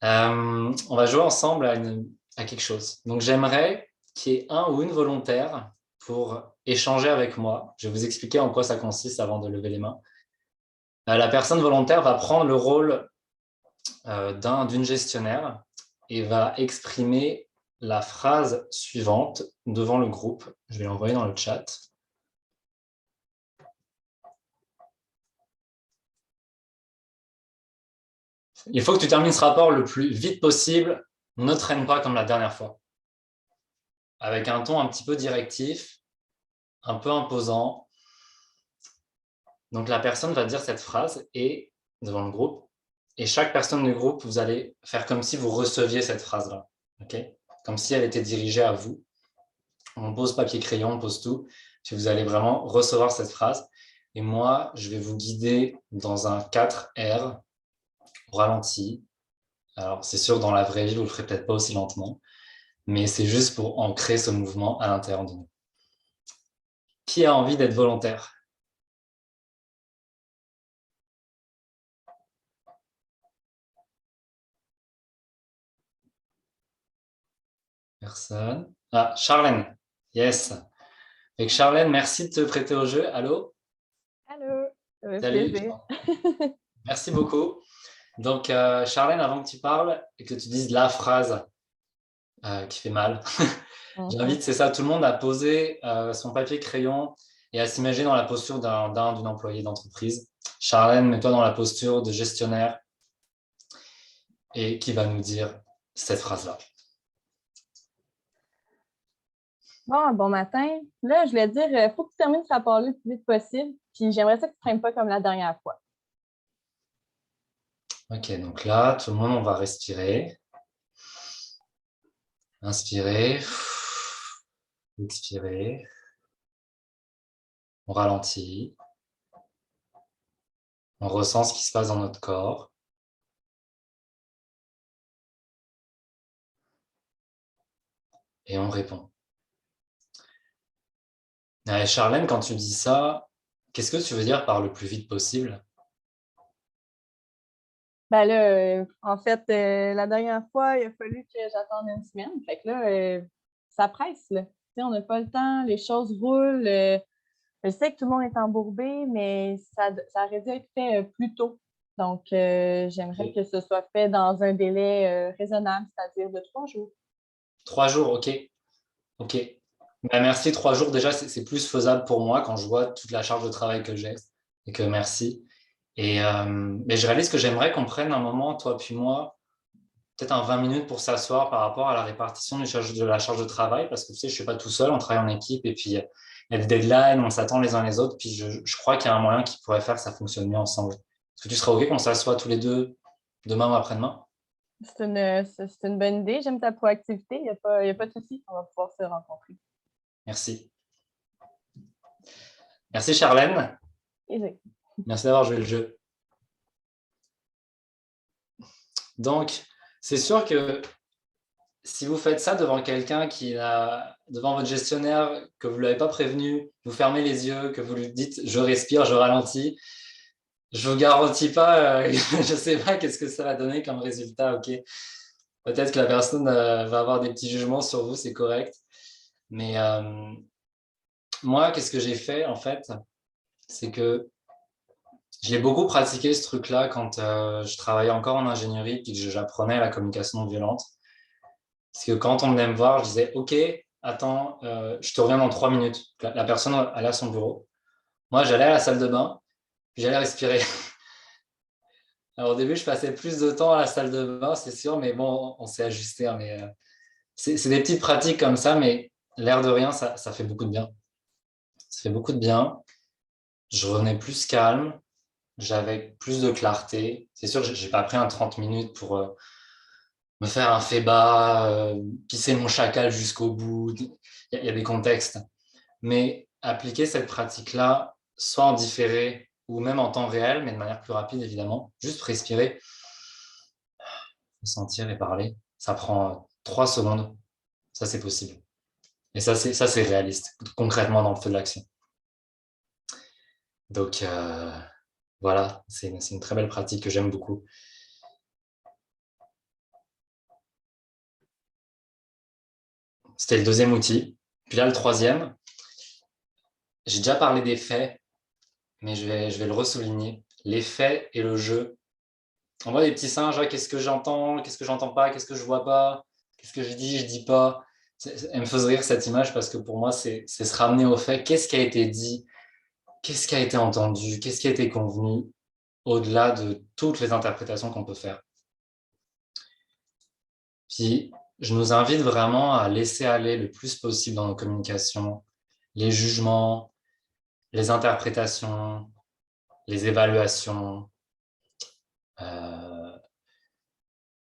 On va jouer ensemble à quelque chose. Donc, j'aimerais qu'il y ait un ou une volontaire pour échanger avec moi. Je vais vous expliquer en quoi ça consiste avant de lever les mains. La personne volontaire va prendre le rôle d'une gestionnaire et va exprimer la phrase suivante devant le groupe. Je vais l'envoyer dans le chat. Il faut que tu termines ce rapport le plus vite possible. Ne traîne pas comme la dernière fois. Avec un ton un petit peu directif, un peu imposant. Donc, la personne va dire cette phrase et devant le groupe. Et chaque personne du groupe, vous allez faire comme si vous receviez cette phrase-là. Okay, comme si elle était dirigée à vous. On pose papier-crayon, on pose tout. Puis vous allez vraiment recevoir cette phrase. Et moi, je vais vous guider dans un 4R au ralenti. Alors, c'est sûr, dans la vraie vie, vous ne le ferez peut-être pas aussi lentement. Mais c'est juste pour ancrer ce mouvement à l'intérieur de nous. Qui a envie d'être volontaire? Personne. Ah, Charlène. Yes. Et Charlène, merci de te prêter au jeu. Allô? Allô. Salut. Plaisir. Merci beaucoup. Donc, Charlène, avant que tu parles et que tu dises la phrase qui fait mal, j'invite, c'est ça, tout le monde à poser son papier-crayon et à s'imaginer dans la posture d'une employée d'entreprise. Charlène, mets-toi dans la posture de gestionnaire et qui va nous dire cette phrase-là. Bon matin. Là, je voulais dire, il faut que tu termines ce rapport-là le plus vite possible. Puis j'aimerais ça que tu ne traînes pas comme la dernière fois. Ok, donc là, tout le monde, on va respirer. Inspirer. Expirer. On ralentit. On ressent ce qui se passe dans notre corps. Et on répond. Charlène, quand tu dis ça, qu'est-ce que tu veux dire par le plus vite possible? Ben là, en fait, la dernière fois, il a fallu que j'attende une semaine. Fait que là, ça presse, là. Tu sais, on n'a pas le temps, les choses roulent. Je sais que tout le monde est embourbé, mais ça aurait dû être fait plus tôt. Donc, j'aimerais que ce soit fait dans un délai raisonnable, c'est-à-dire de 3 jours. 3 jours, ok. Ok. Ben, merci, 3 jours. Déjà, c'est plus faisable pour moi quand je vois toute la charge de travail que j'ai. Et que merci. Mais je réalise que j'aimerais qu'on prenne un moment, toi puis moi, peut-être 20 minutes pour s'asseoir par rapport à la répartition de la charge de travail, parce que tu sais, je ne suis pas tout seul, on travaille en équipe, et puis il y a des deadlines, on s'attend les uns les autres, puis je crois qu'il y a un moyen qui pourrait faire que ça fonctionne mieux ensemble. Est-ce que tu seras OK qu'on s'assoie tous les deux demain ou après-demain? C'est une bonne idée. J'aime ta proactivité. Il y a pas de souci. On va pouvoir se rencontrer. Merci. Merci Charlène. Easy. Merci d'avoir joué le jeu. Donc, c'est sûr que si vous faites ça devant quelqu'un devant votre gestionnaire, que vous ne l'avez pas prévenu, vous fermez les yeux, que vous lui dites « je respire, je ralentis », je ne vous garantis pas, je ne sais pas qu'est-ce que ça va donner comme résultat. Ok, peut-être que la personne va avoir des petits jugements sur vous, c'est correct. Mais moi, qu'est-ce que j'ai fait en fait? C'est que j'ai beaucoup pratiqué ce truc-là quand je travaillais encore en ingénierie et que j'apprenais la communication non violente. Parce que quand on venait me voir, je disais « Ok, attends, je te reviens dans 3 minutes. » La personne allait à son bureau. Moi, j'allais à la salle de bain, puis j'allais respirer. Alors, au début, je passais plus de temps à la salle de bain, c'est sûr, mais bon, on s'est ajusté. Hein, mais c'est des petites pratiques comme ça, mais l'air de rien, ça fait beaucoup de bien. Ça fait beaucoup de bien. Je revenais plus calme, j'avais plus de clarté. C'est sûr, je n'ai pas pris un 30 minutes pour me faire un fait bas, pisser mon chacal jusqu'au bout. Il y a des contextes. Mais appliquer cette pratique-là, soit en différé ou même en temps réel, mais de manière plus rapide, évidemment. Juste respirer, sentir et parler. Ça prend 3 secondes. Ça, c'est possible. Et ça, c'est réaliste, concrètement dans le feu de l'action. Donc, voilà, c'est une très belle pratique que j'aime beaucoup. C'était le deuxième outil. Puis là, le troisième, j'ai déjà parlé des faits, mais je vais le ressouligner. Les faits et le jeu. On voit des petits singes, ah, qu'est-ce que j'entends pas, qu'est-ce que je vois pas, qu'est-ce que je dis pas. Elle me faisait rire cette image parce que pour moi, c'est se ramener aux faits. Qu'est-ce qui a été dit? Qu'est-ce qui a été entendu? Qu'est-ce qui a été convenu? Au-delà de toutes les interprétations qu'on peut faire. Puis, je nous invite vraiment à laisser aller le plus possible dans nos communications, les jugements, les interprétations, les évaluations.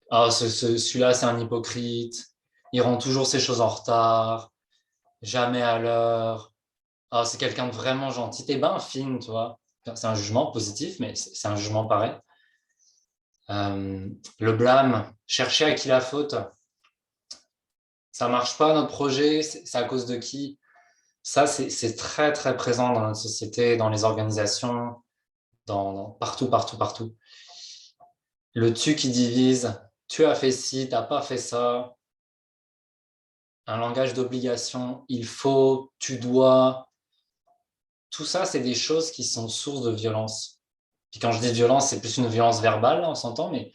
Celui-là, c'est un hypocrite. Il rend toujours ses choses en retard, jamais à l'heure. C'est quelqu'un de vraiment gentil. T'es bien fine, toi. C'est un jugement positif, mais c'est un jugement pareil. Le blâme, chercher à qui la faute. Ça marche pas, notre projet, c'est à cause de qui? Ça, c'est très, très présent dans notre société, dans les organisations, partout, partout, partout. Le tu qui divise, tu as fait ci, tu n'as pas fait ça. Un langage d'obligation, il faut, tu dois. Tout ça, c'est des choses qui sont source de violence. Puis quand je dis violence, c'est plus une violence verbale, on s'entend, mais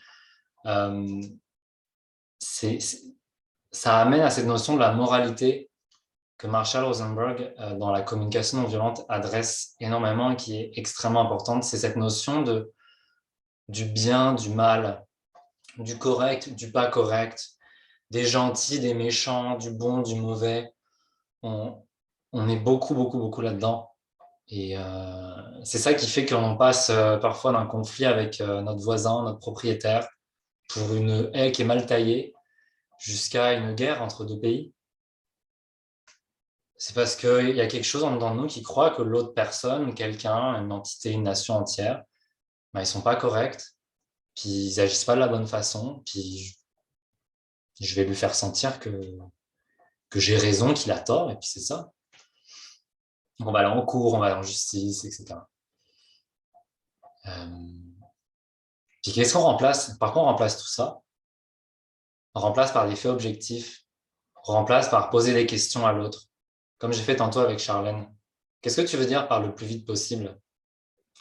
ça amène à cette notion de la moralité que Marshall Rosenberg, dans la communication non violente, adresse énormément et qui est extrêmement importante. C'est cette notion du bien, du mal, du correct, du pas correct, des gentils, des méchants, du bon, du mauvais. On est beaucoup, beaucoup, beaucoup là-dedans. Et c'est ça qui fait qu'on passe parfois d'un conflit avec notre voisin, notre propriétaire, pour une haie qui est mal taillée, jusqu'à une guerre entre deux pays. C'est parce qu'il y a quelque chose en dedans de nous qui croit que l'autre personne, quelqu'un, une entité, une nation entière, ils ne sont pas corrects, puis ils n'agissent pas de la bonne façon, puis je vais lui faire sentir que j'ai raison, qu'il a tort, et puis c'est ça. Donc on va aller en cours, on va aller en justice, etc. Puis qu'est-ce qu'on remplace? Par quoi on remplace tout ça? On remplace par des faits objectifs, on remplace par poser des questions à l'autre, comme j'ai fait tantôt avec Charlène. Qu'est-ce que tu veux dire par le plus vite possible?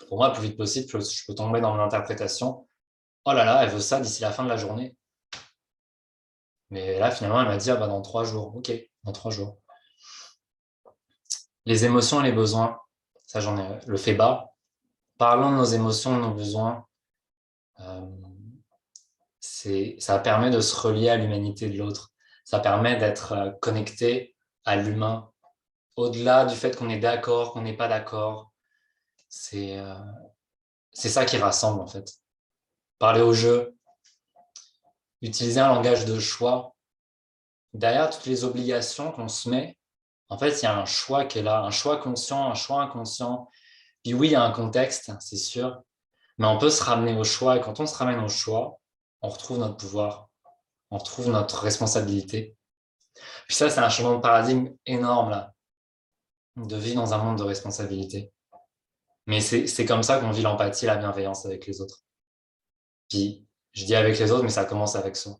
Pour moi, le plus vite possible, je peux tomber dans mon interprétation. Oh là là, elle veut ça d'ici la fin de la journée. Mais là, finalement, elle m'a dit, dans 3 jours. Ok, dans 3 jours. Les émotions et les besoins, ça j'en ai le fait bas. parlons de nos émotions, de nos besoins. Ça permet de se relier à l'humanité de l'autre. Ça permet d'être connecté à l'humain, au-delà du fait qu'on est d'accord, qu'on n'est pas d'accord. C'est ça qui rassemble, en fait. Parler au jeu, utiliser un langage de choix. Derrière toutes les obligations qu'on se met, en fait, il y a un choix qui est là, un choix conscient, un choix inconscient. Puis oui, il y a un contexte, c'est sûr, mais on peut se ramener au choix. Et quand on se ramène au choix, on retrouve notre pouvoir, on retrouve notre responsabilité. Puis ça, c'est un changement de paradigme énorme, là, de vivre dans un monde de responsabilité. Mais c'est comme ça qu'on vit l'empathie, la bienveillance avec les autres. Puis, je dis avec les autres, mais ça commence avec soi.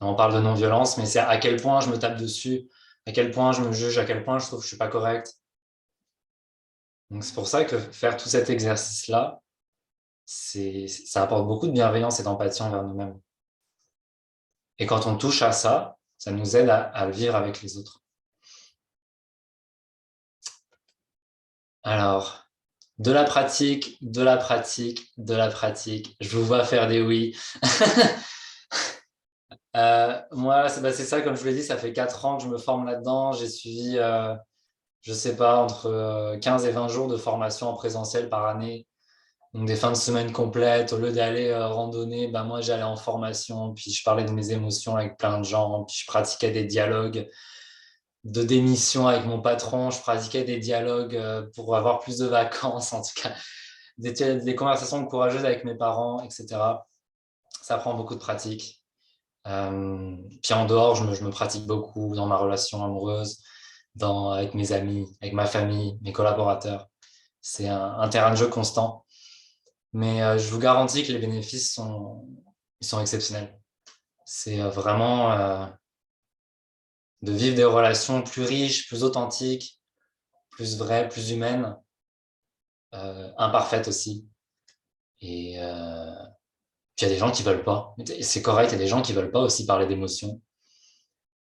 On parle de non-violence, mais c'est à quel point je me tape dessus, à quel point je me juge, à quel point je trouve que je ne suis pas correct. Donc, c'est pour ça que faire tout cet exercice-là, ça apporte beaucoup de bienveillance et d'empathie envers nous-mêmes. Et quand on touche à ça, ça nous aide à le vivre avec les autres. Alors, de la pratique, de la pratique, de la pratique. Je vous vois faire des oui. Moi, c'est ça, comme je vous l'ai dit, ça fait 4 ans que je me forme là-dedans. J'ai suivi, je ne sais pas, entre 15 et 20 jours de formation en présentiel par année. Donc, des fins de semaine complètes. Au lieu d'aller randonner, moi, j'allais en formation. Puis, je parlais de mes émotions avec plein de gens. Puis, je pratiquais des dialogues de démission avec mon patron. Je pratiquais des dialogues pour avoir plus de vacances, en tout cas. Des conversations courageuses avec mes parents, etc. Ça prend beaucoup de pratique. Puis en dehors, je me pratique beaucoup dans ma relation amoureuse, avec mes amis, avec ma famille, mes collaborateurs. C'est un terrain de jeu constant. Mais je vous garantis que les bénéfices sont exceptionnels. C'est vraiment de vivre des relations plus riches, plus authentiques, plus vraies, plus humaines, imparfaites aussi. Et puis il y a des gens qui veulent pas. C'est correct, il y a des gens qui veulent pas aussi parler d'émotions.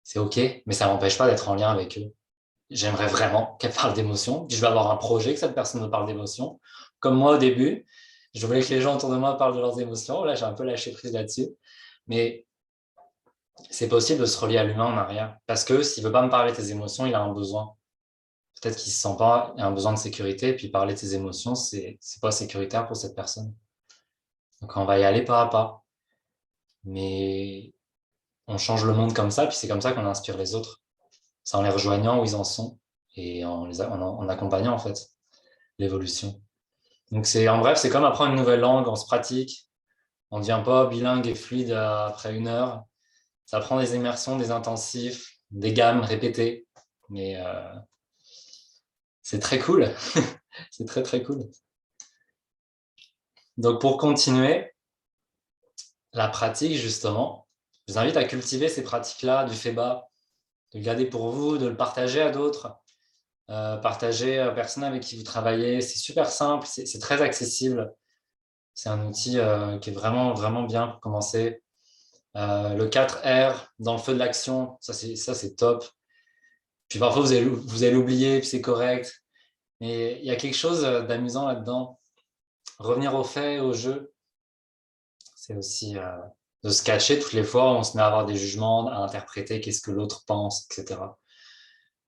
C'est OK, mais ça m'empêche pas d'être en lien avec eux. J'aimerais vraiment qu'elle parle d'émotions. Je vais avoir un projet que cette personne me parle d'émotions. Comme moi au début, je voulais que les gens autour de moi parlent de leurs émotions. Là, j'ai un peu lâché prise là-dessus. Mais c'est possible de se relier à l'humain en arrière. Parce que s'il ne veut pas me parler de tes émotions, il a un besoin. Peut-être qu'il ne se sent pas, il a un besoin de sécurité. Et puis parler de tes émotions, c'est pas sécuritaire pour cette personne. Donc on va y aller pas à pas. Mais on change le monde comme ça, puis c'est comme ça qu'on inspire les autres. C'est en les rejoignant où ils en sont et en accompagnant en fait l'évolution. Donc en bref, c'est comme apprendre une nouvelle langue, on se pratique, on ne devient pas bilingue et fluide après 1 heure. Ça prend des immersions, des intensifs, des gammes répétées, mais c'est très cool. C'est très très cool. Donc pour continuer la pratique justement, je vous invite à cultiver ces pratiques-là du FEBA, de le garder pour vous, de le partager à d'autres. Partager aux personnes avec qui vous travaillez. C'est super simple, c'est très accessible. C'est un outil qui est vraiment, vraiment bien pour commencer. Le 4R, dans le feu de l'action, ça c'est top. Puis parfois, vous allez l'oublier, puis c'est correct. Mais il y a quelque chose d'amusant là-dedans. Revenir aux faits, au jeu, c'est aussi de se cacher toutes les fois où on se met à avoir des jugements, à interpréter qu'est-ce que l'autre pense, etc.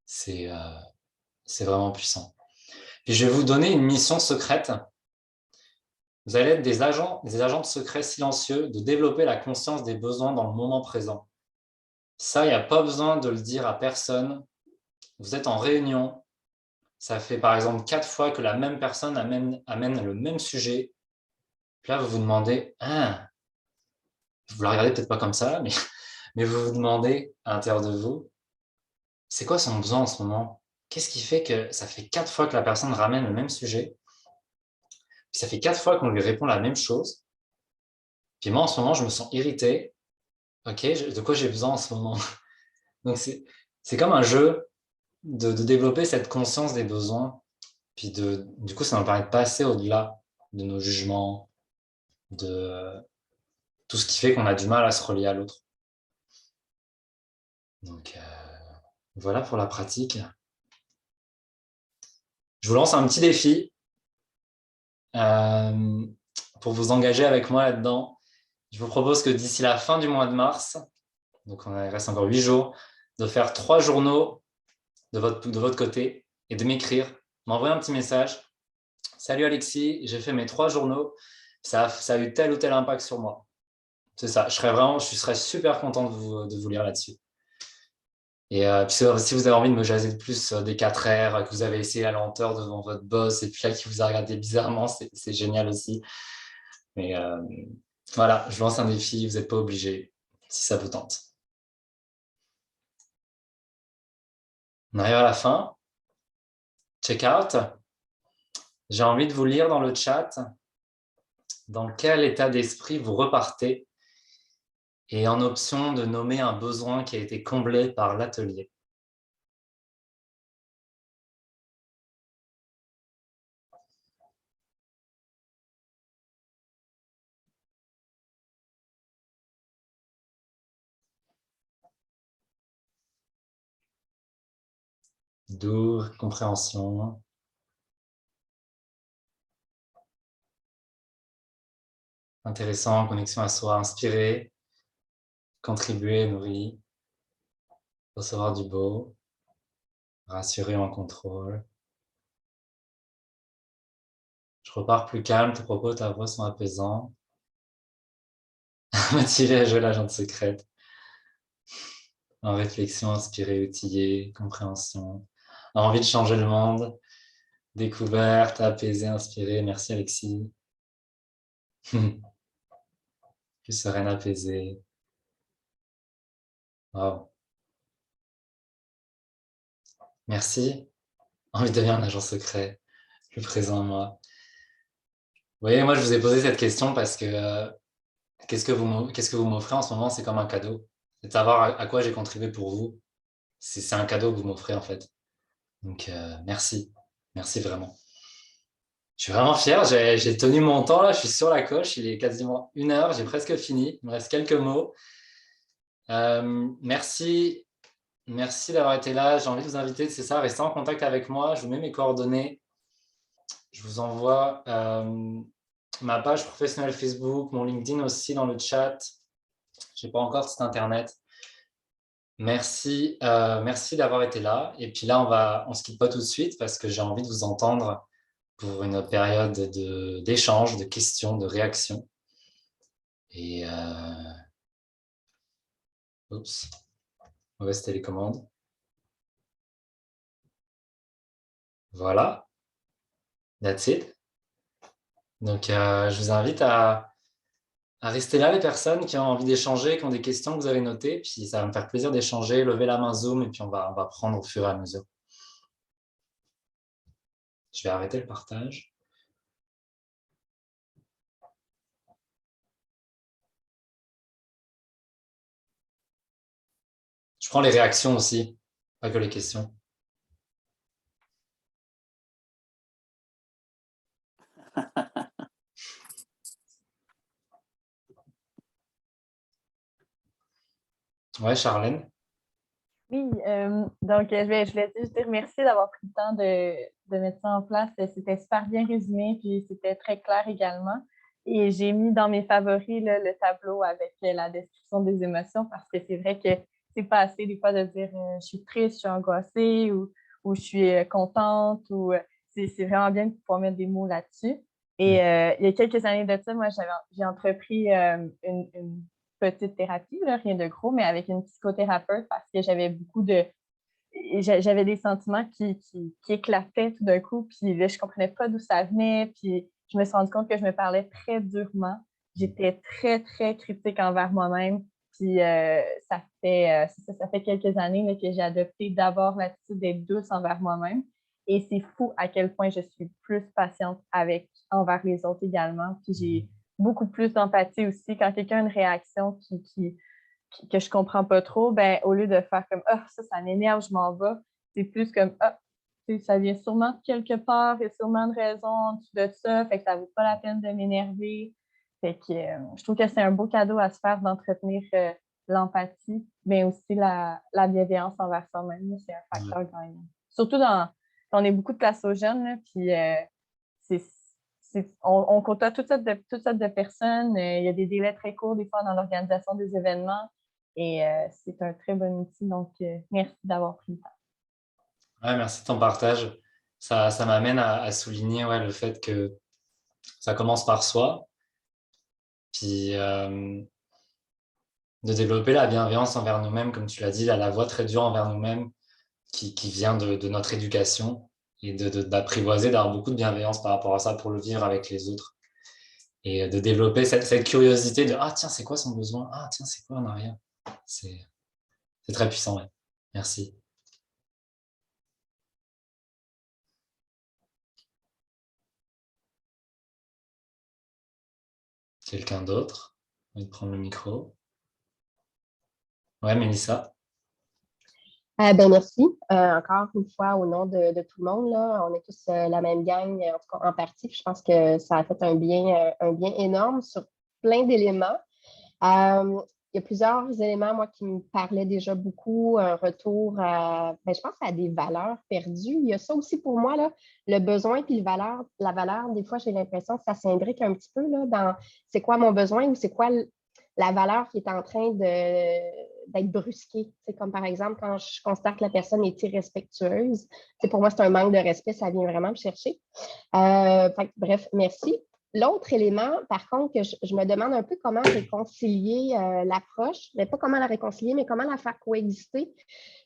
C'est vraiment puissant. Puis je vais vous donner une mission secrète. Vous allez être des agents de secret silencieux, de développer la conscience des besoins dans le moment présent. Ça, il n'y a pas besoin de le dire à personne. Vous êtes en réunion. Ça fait par exemple 4 fois que la même personne amène le même sujet. Puis là, vous vous demandez, vous la regardez peut-être pas comme ça, mais vous vous demandez à l'intérieur de vous, c'est quoi son besoin en ce moment? Qu'est-ce qui fait que ça fait 4 fois que la personne ramène le même sujet? Puis ça fait 4 fois qu'on lui répond la même chose. Puis moi, en ce moment, je me sens irrité. OK, de quoi j'ai besoin en ce moment? Donc, c'est comme un jeu de développer cette conscience des besoins. Puis du coup, ça nous permet de passer au-delà de nos jugements, de tout ce qui fait qu'on a du mal à se relier à l'autre. Donc, voilà pour la pratique. Je vous lance un petit défi. pour vous engager avec moi là-dedans, je vous propose que d'ici la fin du mois de mars, donc il reste encore 8 jours, de faire 3 journaux de votre côté et de m'écrire, m'envoyer un petit message. Salut Alexis, j'ai fait mes 3 journaux, ça a eu tel ou tel impact sur moi. C'est ça, je serais super content de vous lire là-dessus. Et puis si vous avez envie de me jaser de plus des 4 R, que vous avez essayé la lenteur devant votre boss et puis là qui vous a regardé bizarrement, c'est génial aussi. Mais voilà, je lance un défi, vous n'êtes pas obligé si ça vous tente. On arrive à la fin. Check out. J'ai envie de vous lire dans le chat dans quel état d'esprit vous repartez et en option de nommer un besoin qui a été comblé par l'atelier. Doux, compréhension. Intéressant, connexion à soi, inspiré, contribuer, nourri, recevoir du beau, rassurer en contrôle. Je repars plus calme, tes propos, ta voix sont apaisants. M'attirer à jouer l'agente secrète. En réflexion, inspiré, outillé, compréhension. Envie de changer le monde. Découverte, apaisé, inspiré. Merci Alexis. Plus sereine, apaisée. Wow. Merci. Envie de devenir un agent secret. Plus présent en moi. Vous voyez, moi je vous ai posé cette question parce que qu'est-ce que vous m'offrez en ce moment, c'est comme un cadeau. C'est de savoir à quoi j'ai contribué pour vous. C'est un cadeau que vous m'offrez en fait. Donc merci. Merci vraiment. Je suis vraiment fier, j'ai tenu mon temps là, je suis sur la coche, il est quasiment 1 heure, j'ai presque fini, il me reste quelques mots. Merci d'avoir été là, j'ai envie de vous inviter, c'est ça, restez en contact avec moi, je vous mets mes coordonnées, je vous envoie ma page professionnelle Facebook, mon LinkedIn aussi dans le chat, je n'ai pas encore de site internet. Merci d'avoir été là, et puis là on ne se quitte pas tout de suite parce que j'ai envie de vous entendre pour une période d'échange, de questions, de réactions. Et oups, mauvaise télécommande. Voilà, that's it. Donc, je vous invite à rester là, les personnes qui ont envie d'échanger, qui ont des questions que vous avez notées. Puis ça va me faire plaisir d'échanger. Levez la main Zoom et puis on va prendre au fur et à mesure. Je vais arrêter le partage. Je prends les réactions aussi, pas que les questions. Ouais, Charlène. Oui, donc je voulais juste dire merci d'avoir pris le temps de mettre ça en place. C'était super bien résumé, puis c'était très clair également. Et j'ai mis dans mes favoris là, le tableau avec la description des émotions parce que c'est vrai que c'est pas assez des fois de dire je suis triste, je suis angoissée ou je suis contente ou c'est vraiment bien de pouvoir mettre des mots là-dessus. Et il y a quelques années de ça, moi, j'ai entrepris une petite thérapie, là, rien de gros, mais avec une psychothérapeute parce que j'avais des sentiments qui éclataient tout d'un coup, puis là, je comprenais pas d'où ça venait, puis je me suis rendu compte que je me parlais très durement. J'étais très, très critique envers moi-même, puis ça fait quelques années là, que j'ai adopté d'abord l'attitude d'être douce envers moi-même, et c'est fou à quel point je suis plus patiente envers les autres également, puis j'ai beaucoup plus d'empathie aussi. Quand quelqu'un a une réaction que je comprends pas trop, ben, au lieu de faire comme « Ah, ça m'énerve, je m'en vais », c'est plus comme « Ah, ça vient sûrement de quelque part, il y a sûrement une raison en dessous de ça, fait que ça vaut pas la peine de m'énerver. » Fait que je trouve que c'est un beau cadeau à se faire d'entretenir l'empathie, mais aussi la bienveillance envers soi-même. C'est un facteur gagnant. Surtout quand on est beaucoup de place aux jeunes, là, puis on côtoie toutes sortes de personnes. Il y a des délais très courts des fois dans l'organisation des événements et c'est un très bon outil. Donc, merci d'avoir pris le temps. Ouais, merci de ton partage. Ça m'amène à souligner le fait que ça commence par soi, puis de développer la bienveillance envers nous-mêmes, comme tu l'as dit, la voix très dure envers nous-mêmes qui vient de notre éducation et d'apprivoiser, d'avoir beaucoup de bienveillance par rapport à ça pour le vivre avec les autres. Et de développer cette curiosité de « Ah, tiens, c'est quoi son besoin? Ah, tiens, c'est quoi en arrière ?» C'est très puissant, ouais. Merci. Quelqu'un d'autre? On va prendre le micro. Ouais, Mélissa. Merci. Encore une fois, au nom de tout le monde, là, on est tous la même gang, en tout cas en partie. Puis je pense que ça a fait un bien énorme sur plein d'éléments. Il y a plusieurs éléments, moi, qui me parlaient déjà beaucoup, un retour je pense à des valeurs perdues. Il y a ça aussi pour moi, là, le besoin puis la valeur, des fois, j'ai l'impression que ça s'imbrique un petit peu là, dans c'est quoi mon besoin ou c'est quoi la valeur qui est en train d'être brusquée. C'est comme par exemple, quand je constate que la personne est irrespectueuse, pour moi, c'est un manque de respect, ça vient vraiment me chercher. Bref, merci. L'autre élément, par contre, que je me demande un peu comment réconcilier l'approche, mais pas comment la réconcilier, mais comment la faire coexister,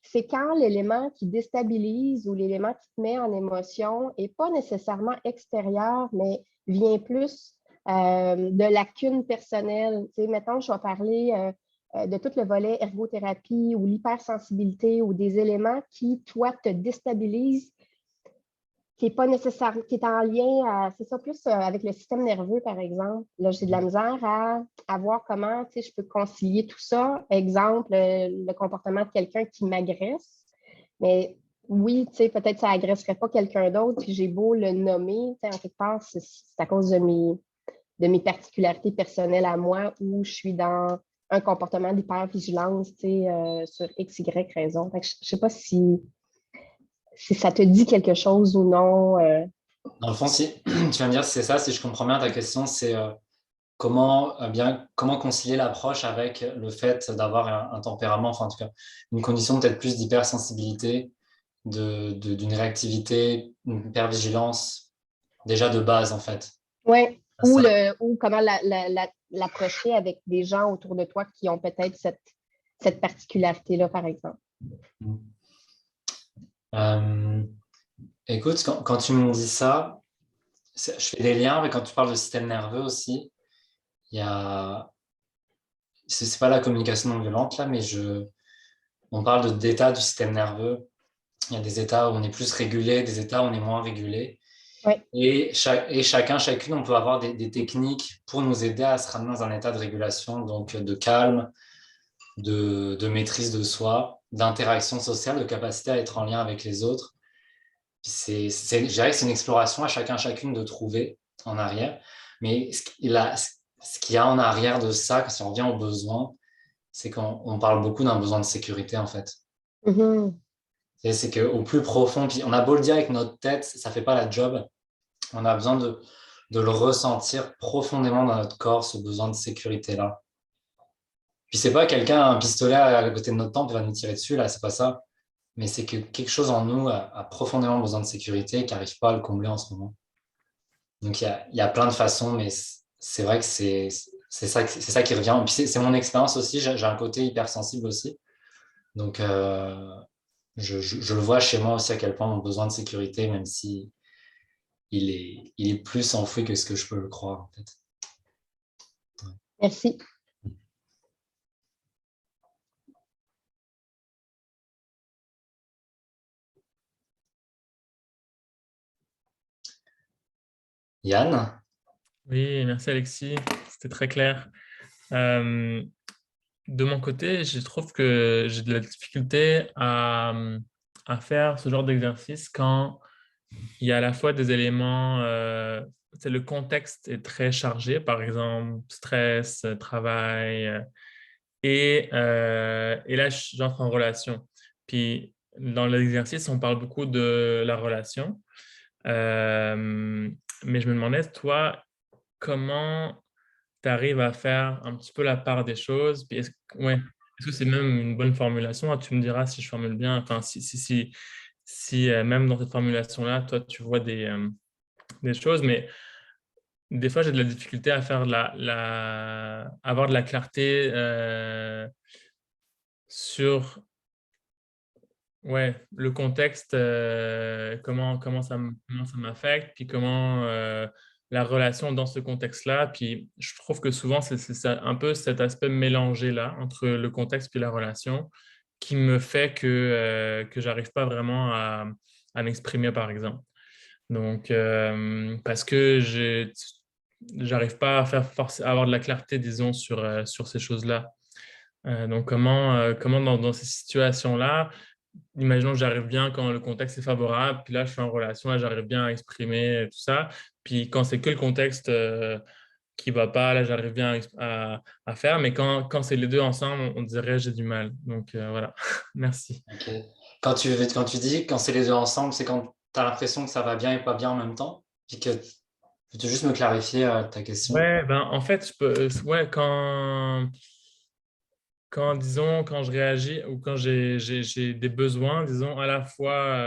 c'est quand l'élément qui déstabilise ou l'élément qui te met en émotion n'est pas nécessairement extérieur, mais vient plus de lacunes personnelles. Mettons, je vais parler de tout le volet ergothérapie ou l'hypersensibilité ou des éléments qui, toi, te déstabilisent, qui n'est pas nécessaire, qui est en lien, c'est ça, plus avec le système nerveux, par exemple. Là, j'ai de la misère à voir comment, je peux concilier tout ça. Exemple, le comportement de quelqu'un qui m'agresse. Mais oui, peut-être que ça n'agresserait pas quelqu'un d'autre, puis j'ai beau le nommer, en quelque part, c'est à cause de mes particularités personnelles à moi où je suis dans un comportement d'hypervigilance, sur X, Y raison. Fait que je ne sais pas si ça te dit quelque chose ou non. Dans le fond, si tu vas me dire si c'est ça, si je comprends bien ta question, c'est comment concilier l'approche avec le fait d'avoir un tempérament, enfin en tout cas une condition peut-être plus d'hypersensibilité, d'une réactivité, une hypervigilance, déjà de base en fait. Oui, ou comment l'approcher avec des gens autour de toi qui ont peut-être cette particularité-là, par exemple. Écoute, quand tu me dis ça, je fais des liens, mais quand tu parles de système nerveux aussi, il y a... C'est pas la communication non violente là, mais on parle d'états du système nerveux. Il y a des états où on est plus régulé, des états où on est moins régulé. Oui. Et chacune, on peut avoir des techniques pour nous aider à se ramener dans un état de régulation, donc de calme, de maîtrise de soi, d'interaction sociale, de capacité à être en lien avec les autres. Je dirais que c'est une exploration à chacune de trouver en arrière. Mais ce qu'il y a en arrière de ça, si on revient aux besoins, c'est qu'on parle beaucoup d'un besoin de sécurité, en fait. Mm-hmm. C'est qu'au plus profond, puis on a beau le dire avec notre tête, ça ne fait pas la job. On a besoin de le ressentir profondément dans notre corps, ce besoin de sécurité-là. Puis c'est pas quelqu'un a un pistolet à côté de notre temple et va nous tirer dessus, là, c'est pas ça. Mais c'est que quelque chose en nous a profondément besoin de sécurité et qui n'arrive pas à le combler en ce moment. Donc il y a plein de façons, mais c'est vrai que c'est ça qui revient. Et puis c'est mon expérience aussi, j'ai un côté hypersensible aussi. Donc je le vois chez moi aussi à quel point mon besoin de sécurité, même si il est plus enfoui que ce que je peux le croire, en fait. Ouais. Merci. Yann? Oui, merci Alexis, c'était très clair. De mon côté, je trouve que j'ai de la difficulté à faire ce genre d'exercice quand il y a à la fois des éléments, le contexte est très chargé, par exemple stress, travail, et là j'entre en relation. Puis dans l'exercice, on parle beaucoup de la relation. Mais je me demandais, toi, comment tu arrives à faire un petit peu la part des choses? Puis est-ce que c'est même une bonne formulation? Ah, tu me diras si je formule bien. Enfin, si même dans cette formulation-là, toi, tu vois des choses, mais des fois, j'ai de la difficulté à faire avoir de la clarté sur le contexte, comment ça m'affecte, puis comment la relation dans ce contexte-là. Puis je trouve que souvent, c'est un peu cet aspect mélangé-là entre le contexte puis la relation qui me fait que j'arrive pas vraiment à m'exprimer, par exemple. Donc, parce que j'arrive pas à à avoir de la clarté, disons, sur ces choses-là. Donc, comment dans ces situations-là, imaginons que j'arrive bien quand le contexte est favorable, puis là, je suis en relation, là, j'arrive bien à exprimer tout ça. Puis quand c'est que le contexte qui va pas, là, j'arrive bien à faire. Mais quand c'est les deux ensemble, on dirait j'ai du mal. Donc, voilà. Merci. Ok. Quand tu dis quand c'est les deux ensemble, c'est quand tu as l'impression que ça va bien et pas bien en même temps? Puis que peux-tu juste me clarifier ta question? En fait, disons, quand je réagis ou quand j'ai des besoins, disons, à la fois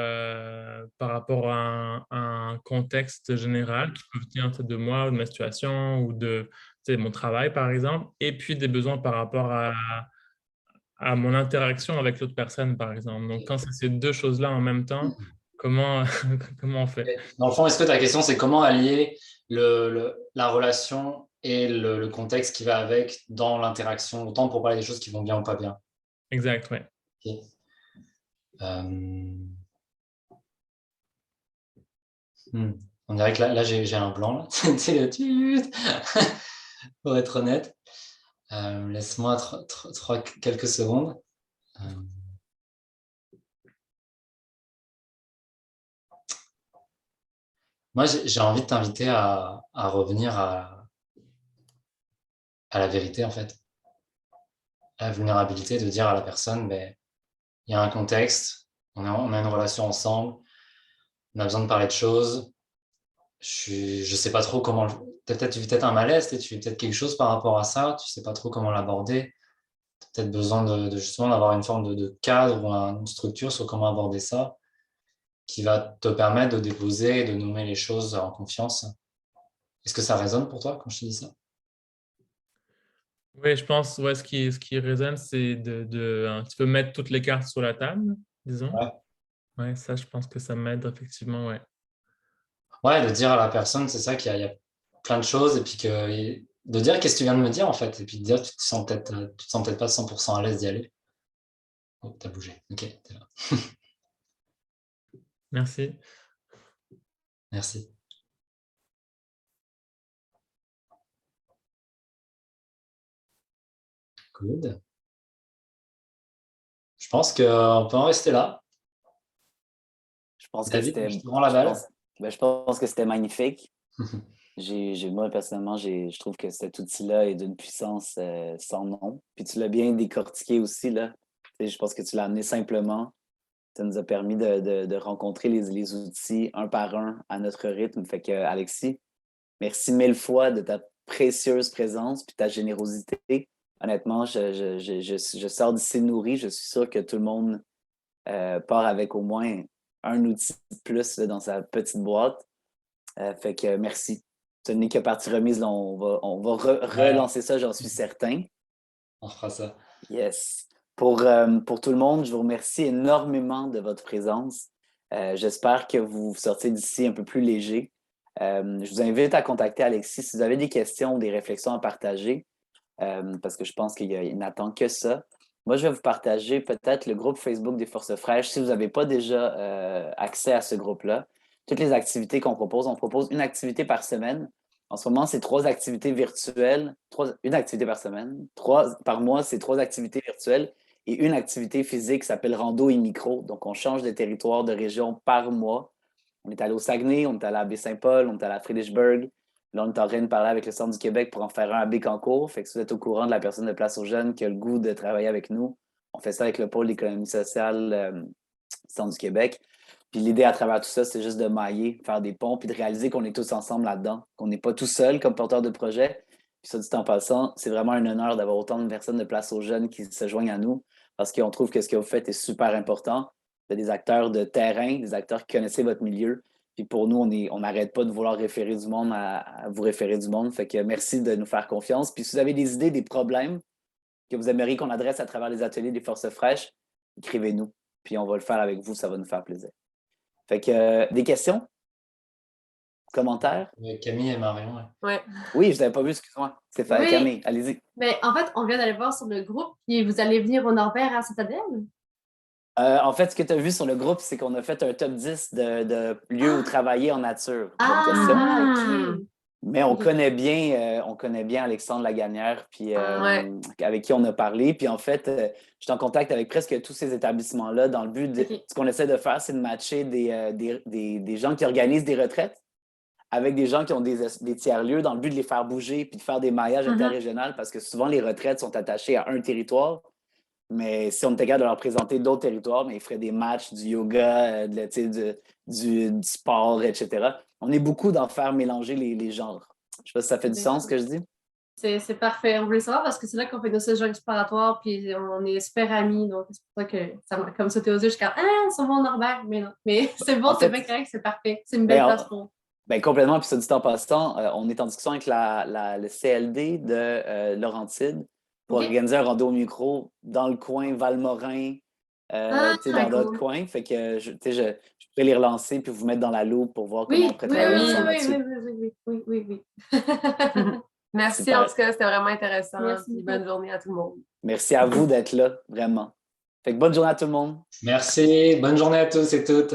par rapport à un contexte général qui peut venir de moi ou de ma situation ou de mon travail, par exemple, et puis des besoins par rapport à mon interaction avec l'autre personne, par exemple. Donc, quand c'est ces deux choses-là en même temps, comment, comment on fait? Dans le fond, est-ce que ta question, c'est comment allier la relation et le contexte qui va avec dans l'interaction, autant pour parler des choses qui vont bien ou pas bien? Exact, ouais. Ok. On dirait que là j'ai un blanc, là. C'est le tut. Pour être honnête. Laisse-moi quelques secondes. Moi, j'ai envie de t'inviter à revenir à la vérité, en fait. À la vulnérabilité, de dire à la personne, ben, il y a un contexte, on a une relation ensemble, on a besoin de parler de choses. Je sais pas trop comment. Tu vis peut-être un malaise, tu vis peut-être quelque chose par rapport à ça, tu sais pas trop comment l'aborder. Tu as peut-être besoin de justement d'avoir une forme de cadre ou une structure sur comment aborder ça, qui va te permettre de déposer et de nommer les choses en confiance. Est-ce que ça résonne pour toi quand je te dis ça? Oui, je pense, ce qui résonne, c'est un petit peu mettre toutes les cartes sur la table, disons. Ouais. Ouais, ça, je pense que ça m'aide effectivement, ouais. Ouais, de dire à la personne, c'est ça, qu'il y a plein de choses, et puis de dire qu'est-ce que tu viens de me dire, en fait, et puis de dire tu te sens peut-être pas 100% à l'aise d'y aller. Oh, t'as bougé. Ok, t'es là. Merci. Merci. Good. Je pense qu'on peut en rester là. Je pense que David, c'était, je te rends la balle. je pense que c'était magnifique. Moi, personnellement, je trouve que cet outil-là est d'une puissance sans nom. Puis tu l'as bien décortiqué aussi, là. Tu sais, je pense que tu l'as amené simplement. Ça nous a permis de rencontrer les outils un par un à notre rythme. Fait que, Alexis, merci mille fois de ta précieuse présence puis ta générosité. Honnêtement, je sors d'ici nourri. Je suis sûr que tout le monde part avec au moins un outil de plus là, dans sa petite boîte. Fait que merci. Ce n'est que partie remise. Là, on va Ouais, relancer ça, j'en suis certain. on fera ça. Yes. Pour tout le monde, je vous remercie énormément de votre présence. J'espère que vous sortez d'ici un peu plus léger. Je vous invite à contacter Alexis si vous avez des questions ou des réflexions à partager, parce que je pense qu'il n'attend que ça. Moi, je vais vous partager peut-être le groupe Facebook des Forces fraîches si vous n'avez pas déjà accès à ce groupe-là. Toutes les activités qu'on propose, on propose une activité par semaine. En ce moment, c'est 3 activités virtuelles, une activité par semaine. 3 par mois, c'est 3 activités virtuelles et une activité physique qui s'appelle Rando et Micro. Donc, on change de territoire, de région par mois. On est allé au Saguenay, on est allé à Baie-Saint-Paul, on est allé à Frédérichburg. Là, on est en train de parler avec le Centre du Québec pour en faire un à Bécancour. Fait que si vous êtes au courant de la personne de Place aux Jeunes qui a le goût de travailler avec nous, on fait ça avec le pôle d'économie sociale Centre du Québec. Puis l'idée à travers tout ça, c'est juste de mailler, faire des ponts, puis de réaliser qu'on est tous ensemble là-dedans, qu'on n'est pas tout seul comme porteur de projet. Puis ça, dit en passant, c'est vraiment un honneur d'avoir autant de personnes de Place aux jeunes qui se joignent à nous, parce qu'on trouve que ce que vous faites est super important. Vous êtes des acteurs de terrain, des acteurs qui connaissez votre milieu. Puis pour nous, on n'arrête pas de vouloir référer du monde à vous référer du monde. Fait que merci de nous faire confiance. Puis si vous avez des idées, des problèmes que vous aimeriez qu'on adresse à travers les ateliers des Forces fraîches, écrivez-nous. Puis on va le faire avec vous, ça va nous faire plaisir. Fait que des questions? Commentaires? Camille et Marion. Ouais. Oui, je ne t'avais pas vu, excuse-moi. C'est fait, Oui. Camille, allez-y. Mais en fait, on vient d'aller voir sur le groupe, et vous allez venir au Norbert à Citadelle? En fait, ce que tu as vu sur le groupe, c'est qu'on a fait un top 10 de lieux où travailler en nature. Bonne question. OK. Mais on connaît bien Alexandre Lagagnère, puis Ouais. avec qui on a parlé. Puis en fait, je suis en contact avec presque tous ces établissements-là dans le but de... OK. Ce qu'on essaie de faire, c'est de matcher des gens qui organisent des retraites avec des gens qui ont des tiers-lieux dans le but de les faire bouger puis de faire des maillages interrégionaux parce que souvent, les retraites sont attachées à un territoire. Mais si on était capable de leur présenter d'autres territoires, mais ils feraient des matchs, du yoga, du sport, etc. On est beaucoup d'en faire mélanger les genres. Je ne sais pas si ça fait du sens ce que je dis. C'est parfait. On voulait savoir parce que c'est là qu'on fait nos séjours exploratoires puis on est super amis. Donc, c'est pour ça que ça m'a comme sauté aux yeux. Je suis comme, ah, ils sont bons au Norbert. Mais non. Mais c'est bon, c'est bien correct, c'est parfait. C'est une belle place pour. Ben, complètement. Puis ça dit en passant, on est en discussion avec le CLD de Laurentide pour organiser un rando au micro dans le coin Valmorin, dans d'autres coins. Fait que je pourrais les relancer puis vous mettre dans la loupe pour voir comment on pourrait travailler ensemble là-dessus. Oui. Merci Super. en tout cas, c'était vraiment intéressant. Merci. Bonne journée à tout le monde. Merci à vous d'être là, vraiment. Fait que bonne journée à tout le monde. Merci. Bonne journée à tous et toutes.